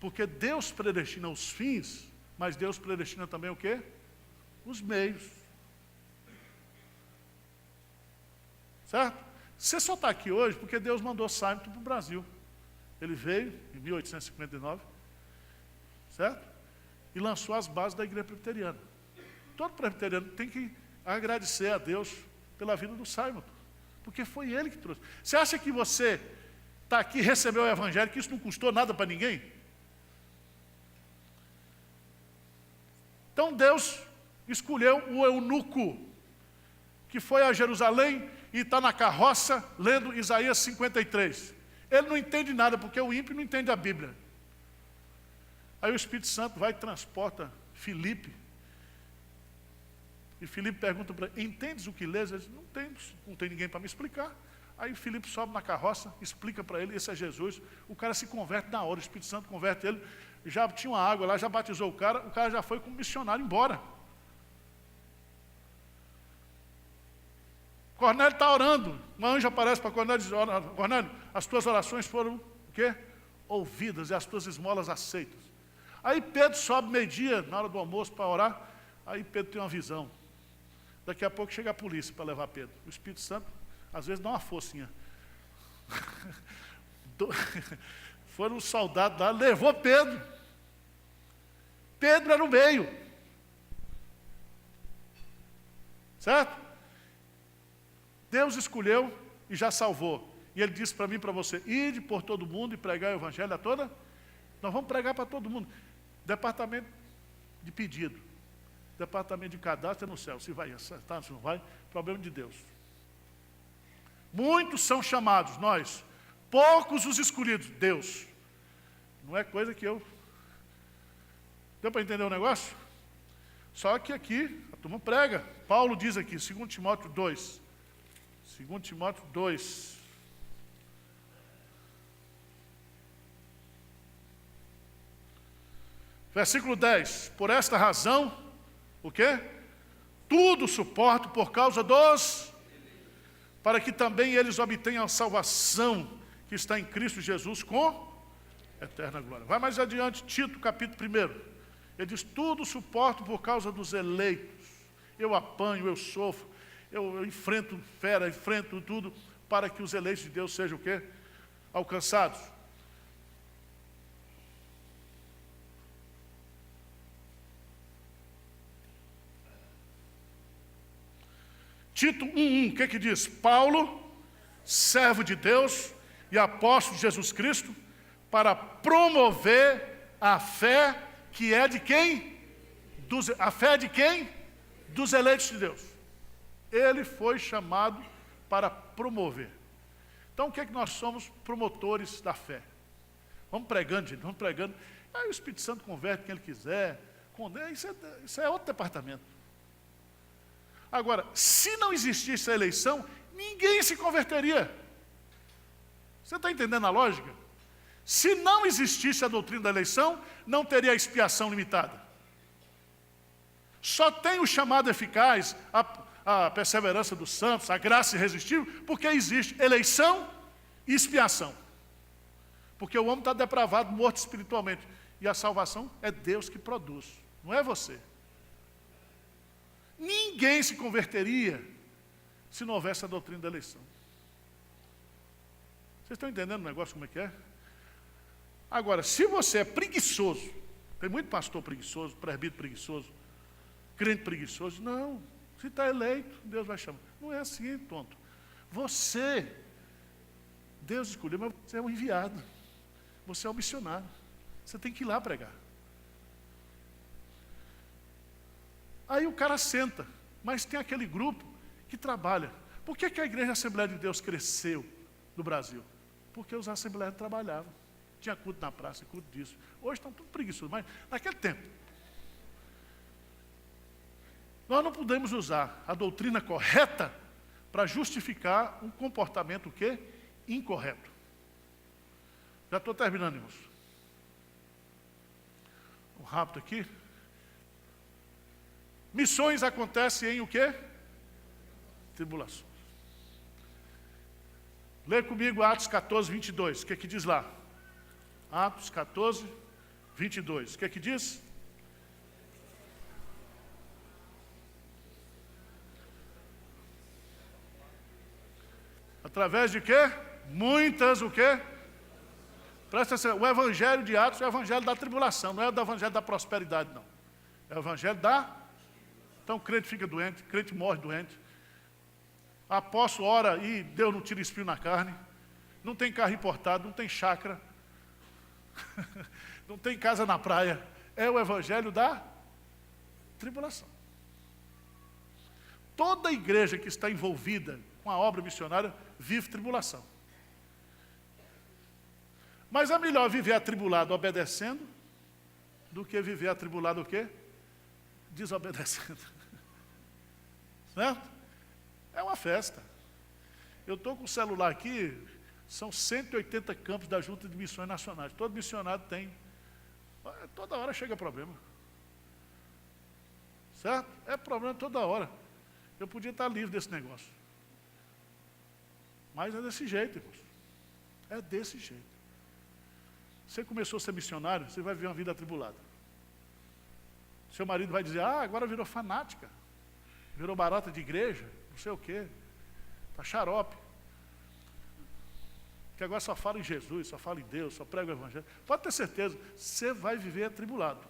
Porque Deus predestina os fins, mas Deus predestina também o quê? Os meios. Certo? Você só está aqui hoje porque Deus mandou Simon para o Brasil. Ele veio em 1859, certo? E lançou as bases da igreja presbiteriana. Todo presbiteriano tem que agradecer a Deus pela vida do Simon, porque foi ele que trouxe. Você acha que você está aqui e recebeu o Evangelho, que isso não custou nada para ninguém? Então Deus escolheu o eunuco, que foi a Jerusalém e está na carroça lendo Isaías 53. Ele não entende nada, porque o ímpio não entende a Bíblia. Aí o Espírito Santo vai e transporta Filipe. E Filipe pergunta para ele, entendes o que lês? Ele diz, não tem ninguém para me explicar. Aí Filipe sobe na carroça, explica para ele, esse é Jesus. O cara se converte na hora, o Espírito Santo converte ele. Já tinha uma água lá, já batizou o cara já foi como missionário embora. Cornélio está orando, um anjo aparece para Cornélio e diz, Cornélio, as tuas orações foram o quê? Ouvidas e as tuas esmolas aceitas. Aí Pedro sobe meio-dia, na hora do almoço, para orar, aí Pedro tem uma visão. Daqui a pouco chega a polícia para levar Pedro. O Espírito Santo, às vezes, dá uma forcinha. Foram os soldados lá, levou Pedro. Pedro era o meio. Certo? Deus escolheu e já salvou. E Ele disse para mim e para você, ide por todo mundo e pregar o Evangelho a toda. Nós vamos pregar para todo mundo. Departamento de pedido. Departamento de cadastro é no céu. Se vai acertar, se não vai, problema de Deus. Muitos são chamados, nós. Poucos os escolhidos, Deus. Não é coisa que eu... Deu para entender o negócio? Só que aqui, a turma prega. Paulo diz aqui, 2 Timóteo 2. 2 Timóteo 2. Versículo 10. Por esta razão, o quê? Tudo suporto por causa dos... para que também eles obtenham a salvação que está em Cristo Jesus com eterna glória. Vai mais adiante, Tito, capítulo 1. Ele diz, tudo suporto por causa dos eleitos. Eu apanho, eu sofro, eu enfrento fera, enfrento tudo, para que os eleitos de Deus sejam o quê? Alcançados. Tito 1:1, o que diz? Paulo, servo de Deus e apóstolo de Jesus Cristo, para promover a fé que é de quem? A fé de quem? Dos eleitos de Deus. Ele foi chamado para promover. Então, o que é que nós somos? Promotores da fé. Vamos pregando, gente, vamos pregando. Aí o Espírito Santo converte quem ele quiser. Isso é outro departamento. Agora, se não existisse a eleição, ninguém se converteria. Você está entendendo a lógica? Se não existisse a doutrina da eleição, não teria a expiação limitada. Só tem o chamado eficaz, a perseverança dos santos, a graça irresistível, porque existe eleição e expiação. Porque o homem está depravado, morto espiritualmente. E a salvação é Deus que produz, não é você. Ninguém se converteria se não houvesse a doutrina da eleição. Vocês estão entendendo o negócio como é que é? Agora, se você é preguiçoso, tem muito pastor preguiçoso, presbítero preguiçoso, crente preguiçoso, não, se está eleito, Deus vai chamar. Não é assim, tonto. Você, Deus escolheu, mas você é um enviado. Você é um missionário. Você tem que ir lá pregar. Aí o cara senta, mas tem aquele grupo que trabalha. Por que a Igreja Assembleia de Deus cresceu no Brasil? Porque os assembleias trabalhavam. Tinha culto na praça, culto disso. Hoje estão tudo preguiçosos, mas naquele tempo, nós não podemos usar a doutrina correta para justificar um comportamento o quê? Incorreto. Já estou terminando, irmãos. Rápido aqui. Missões acontecem em o quê? Tribulações. Lê comigo Atos 14, 22. O que é que diz lá? Atos 14, 22. O que é que diz? Através de quê? Muitas o quê? Presta atenção, o evangelho de Atos é o evangelho da tribulação, não é o evangelho da prosperidade, não. É o evangelho da... Então o crente fica doente, o crente morre doente. Apóstolo ora e Deus não tira espinho na carne. Não tem carro importado, não tem chácara. Não tem casa na praia. É o evangelho da tribulação. Toda igreja que está envolvida com a obra missionária vive tribulação. Mas é melhor viver atribulado obedecendo do que viver atribulado o quê? Desobedecendo. Certo? É uma festa. Eu estou com o celular aqui, são 180 campos da Junta de Missões Nacionais. Todo missionário tem. Toda hora chega problema. Certo? É problema toda hora. Eu podia estar livre desse negócio. Mas é desse jeito, irmãos. É desse jeito. Você começou a ser missionário, você vai viver uma vida atribulada. Seu marido vai dizer, agora virou fanática. Virou barata de igreja, não sei o quê. Está xarope. Que agora só fala em Jesus, só fala em Deus, só prega o Evangelho. Pode ter certeza, você vai viver atribulado.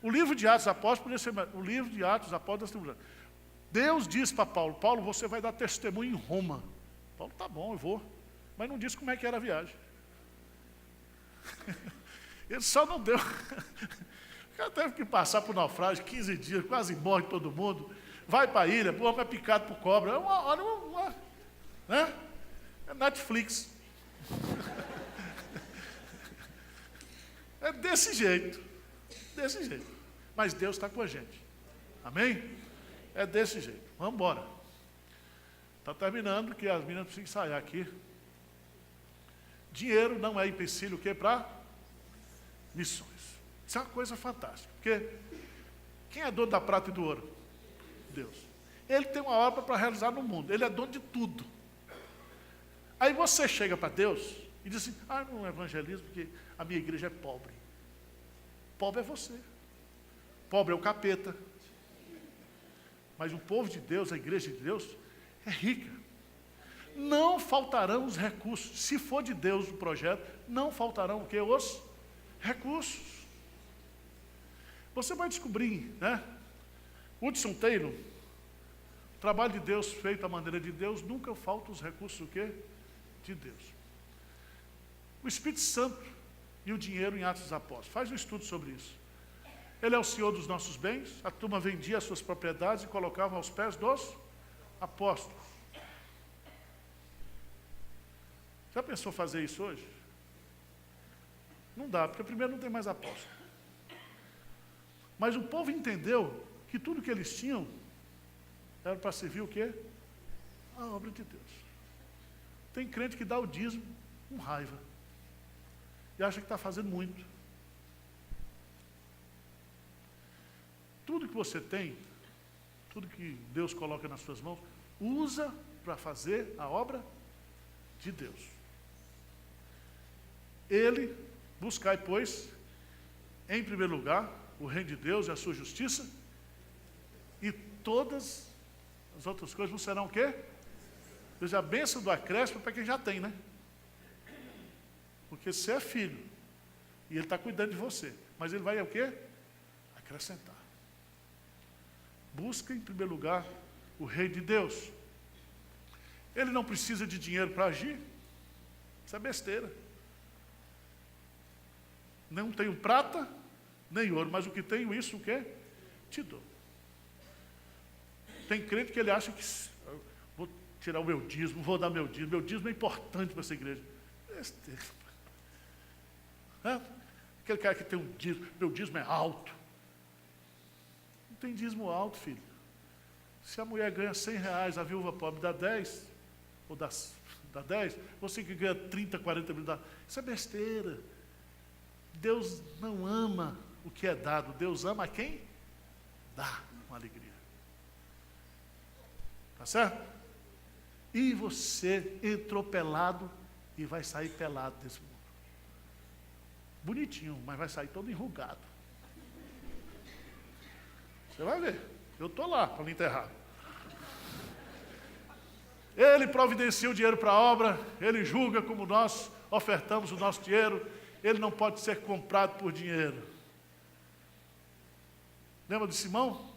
O livro de Atos Apóstolos poderia ser o livro de Atos Apóstolos atribulados. Deus diz para Paulo, Paulo, você vai dar testemunho em Roma. Paulo, tá bom, eu vou. Mas não disse como é que era a viagem. Ele só não deu. O cara teve que passar por naufrágio, 15 dias, quase morre todo mundo. Vai para a ilha, o homem é picado por cobra. Né? É Netflix. É desse jeito. Desse jeito. Mas Deus está com a gente. Amém? É desse jeito. Vamos embora. Está terminando, que as meninas precisam ensaiar aqui. Dinheiro não é empecilho, o que? Para missões. Isso é uma coisa fantástica. Porque quem é dono da prata e do ouro? Deus. Ele tem uma obra para realizar no mundo. Ele é dono de tudo. Aí você chega para Deus e diz assim, não é evangelismo porque a minha igreja é pobre. Pobre é você. Pobre é o capeta. Mas o povo de Deus, a igreja de Deus, é rica. Não faltarão os recursos. Se for de Deus o projeto, não faltarão o quê? Os recursos. Você vai descobrir, né? Hudson Taylor O trabalho de Deus feito à maneira de Deus, nunca faltam os recursos do quê? De Deus. O Espírito Santo e o dinheiro em Atos dos Apóstolos. Faz um estudo sobre isso. Ele é o Senhor dos nossos bens. A turma vendia as suas propriedades e colocava aos pés dos apóstolos. Já pensou fazer isso hoje? Não dá, porque primeiro não tem mais apóstolo. Mas o povo entendeu que tudo que eles tinham era para servir o quê? A obra de Deus. Tem crente que dá o dízimo com raiva. E acha que está fazendo muito. Tudo que você tem, tudo que Deus coloca nas suas mãos, usa para fazer a obra de Deus. Ele, buscai, pois, em primeiro lugar, o reino de Deus e a sua justiça, e todas as outras coisas não serão o quê? Veja, a bênção do acréscimo para quem já tem, né? Porque você é filho, e ele está cuidando de você, mas ele vai o quê? Acrescentar. Busca em primeiro lugar o reino de Deus. Ele não precisa de dinheiro para agir. Isso é besteira. Não tenho prata, nem ouro, mas o que tenho, isso o quê? Te dou. Tem crente que ele acha que vou tirar o meu dízimo, vou dar meu dízimo é importante para essa igreja. Besteira. Aquele cara que tem um dízimo, meu dízimo é alto. Não tem dízimo alto, filho. Se a mulher ganha R$100, a viúva pobre dá 10, ou dá 10, você que ganha 30, 40 mil, dá. Isso é besteira. Deus não ama o que é dado, Deus ama a quem dá com alegria. Tá certo? E você entrou pelado e vai sair pelado desse mundo. Bonitinho, mas vai sair todo enrugado. Você vai ver. Eu estou lá para lhe enterrar. Ele providencia o dinheiro para a obra, ele julga como nós ofertamos o nosso dinheiro, ele não pode ser comprado por dinheiro. Lembra de Simão?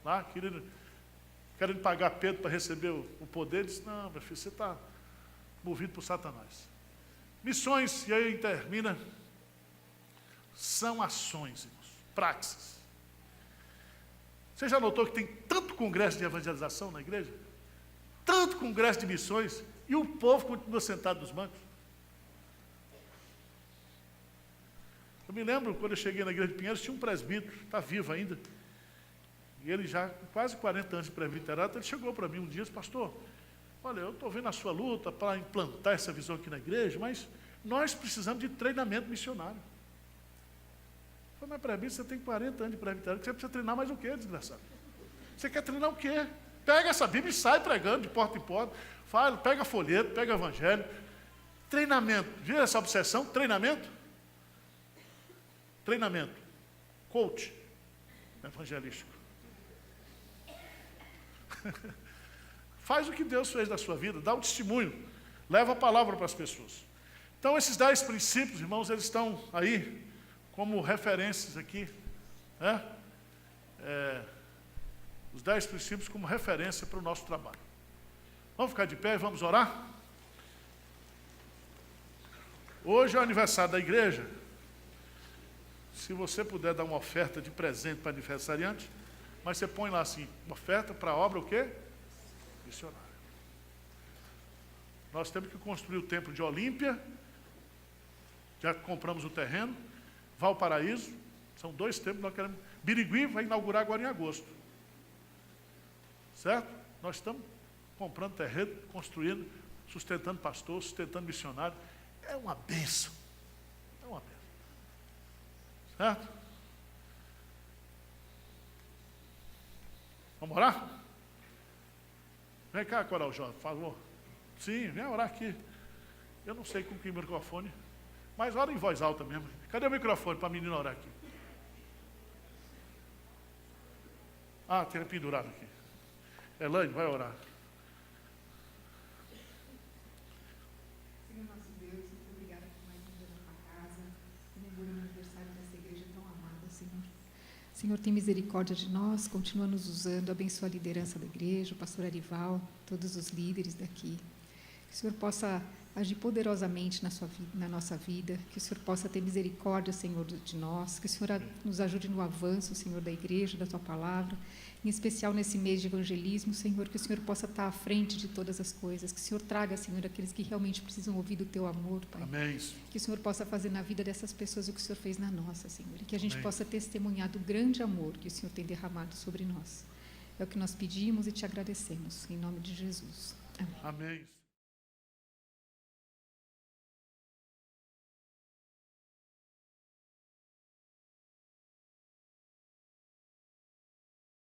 Lá, querendo pagar Pedro para receber o poder, ele disse, não, meu filho, você está movido por Satanás. Missões, e aí termina, são ações, irmãos, praxis. Você já notou que tem tanto congresso de evangelização na igreja? Tanto congresso de missões, e o povo continua sentado nos bancos? Eu me lembro, quando eu cheguei na igreja de Pinheiros, tinha um presbítero, está vivo ainda, e ele já com quase 40 anos de presbiterato, ele chegou para mim um dia e disse, pastor, olha, eu estou vendo a sua luta para implantar essa visão aqui na igreja, mas nós precisamos de treinamento missionário. Eu falei, mas presbítero, você tem 40 anos de presbiterato, você precisa treinar mais o quê, desgraçado? Você quer treinar o quê? Pega essa Bíblia e sai pregando de porta em porta, fala, pega folheto, pega evangelho. Treinamento, viu essa obsessão? Treinamento? Treinamento. Coach evangelístico. Faz o que Deus fez na sua vida, dá um testemunho, leva a palavra para as pessoas. Então, esses 10 princípios, irmãos, eles estão aí como referências aqui, né? Os 10 princípios como referência para o nosso trabalho. Vamos ficar de pé e vamos orar? Hoje é o aniversário da igreja. Se você puder dar uma oferta de presente para aniversariante, mas você põe lá assim, uma oferta para a obra o quê? Missionária. Nós temos que construir o templo de Olímpia, já compramos o terreno, Valparaíso, são 2 templos, nós queremos. Birigui vai inaugurar agora em agosto. Certo? Nós estamos comprando terreno, construindo, sustentando pastor, sustentando missionário. É uma bênção. É uma bênção. Certo? Vamos orar? Vem cá, Coral Jovem, por favor. Sim, vem orar aqui. Eu não sei com que microfone, mas ora em voz alta mesmo. Cadê o microfone para a menina orar aqui? Ah, tem pendurado aqui. Elaine, vai orar. Senhor nosso Deus, muito obrigada por mais um dia na tua casa, comemorando o aniversário dessa igreja tão amada, Senhor. Senhor, tem misericórdia de nós, continua nos usando, abençoa a liderança da igreja, o pastor Arival, todos os líderes daqui. Que o Senhor possa agir poderosamente na nossa vida, que o Senhor possa ter misericórdia, Senhor, de nós, que o Senhor nos ajude no avanço, Senhor, da igreja, da Tua palavra, em especial nesse mês de evangelismo, Senhor, que o Senhor possa estar à frente de todas as coisas, que o Senhor traga, Senhor, aqueles que realmente precisam ouvir do Teu amor, Pai. Amém. Que o Senhor possa fazer na vida dessas pessoas o que o Senhor fez na nossa, Senhor, e que a gente possa testemunhar do grande amor que o Senhor tem derramado sobre nós. É o que nós pedimos e Te agradecemos, em nome de Jesus. Amém. Amém.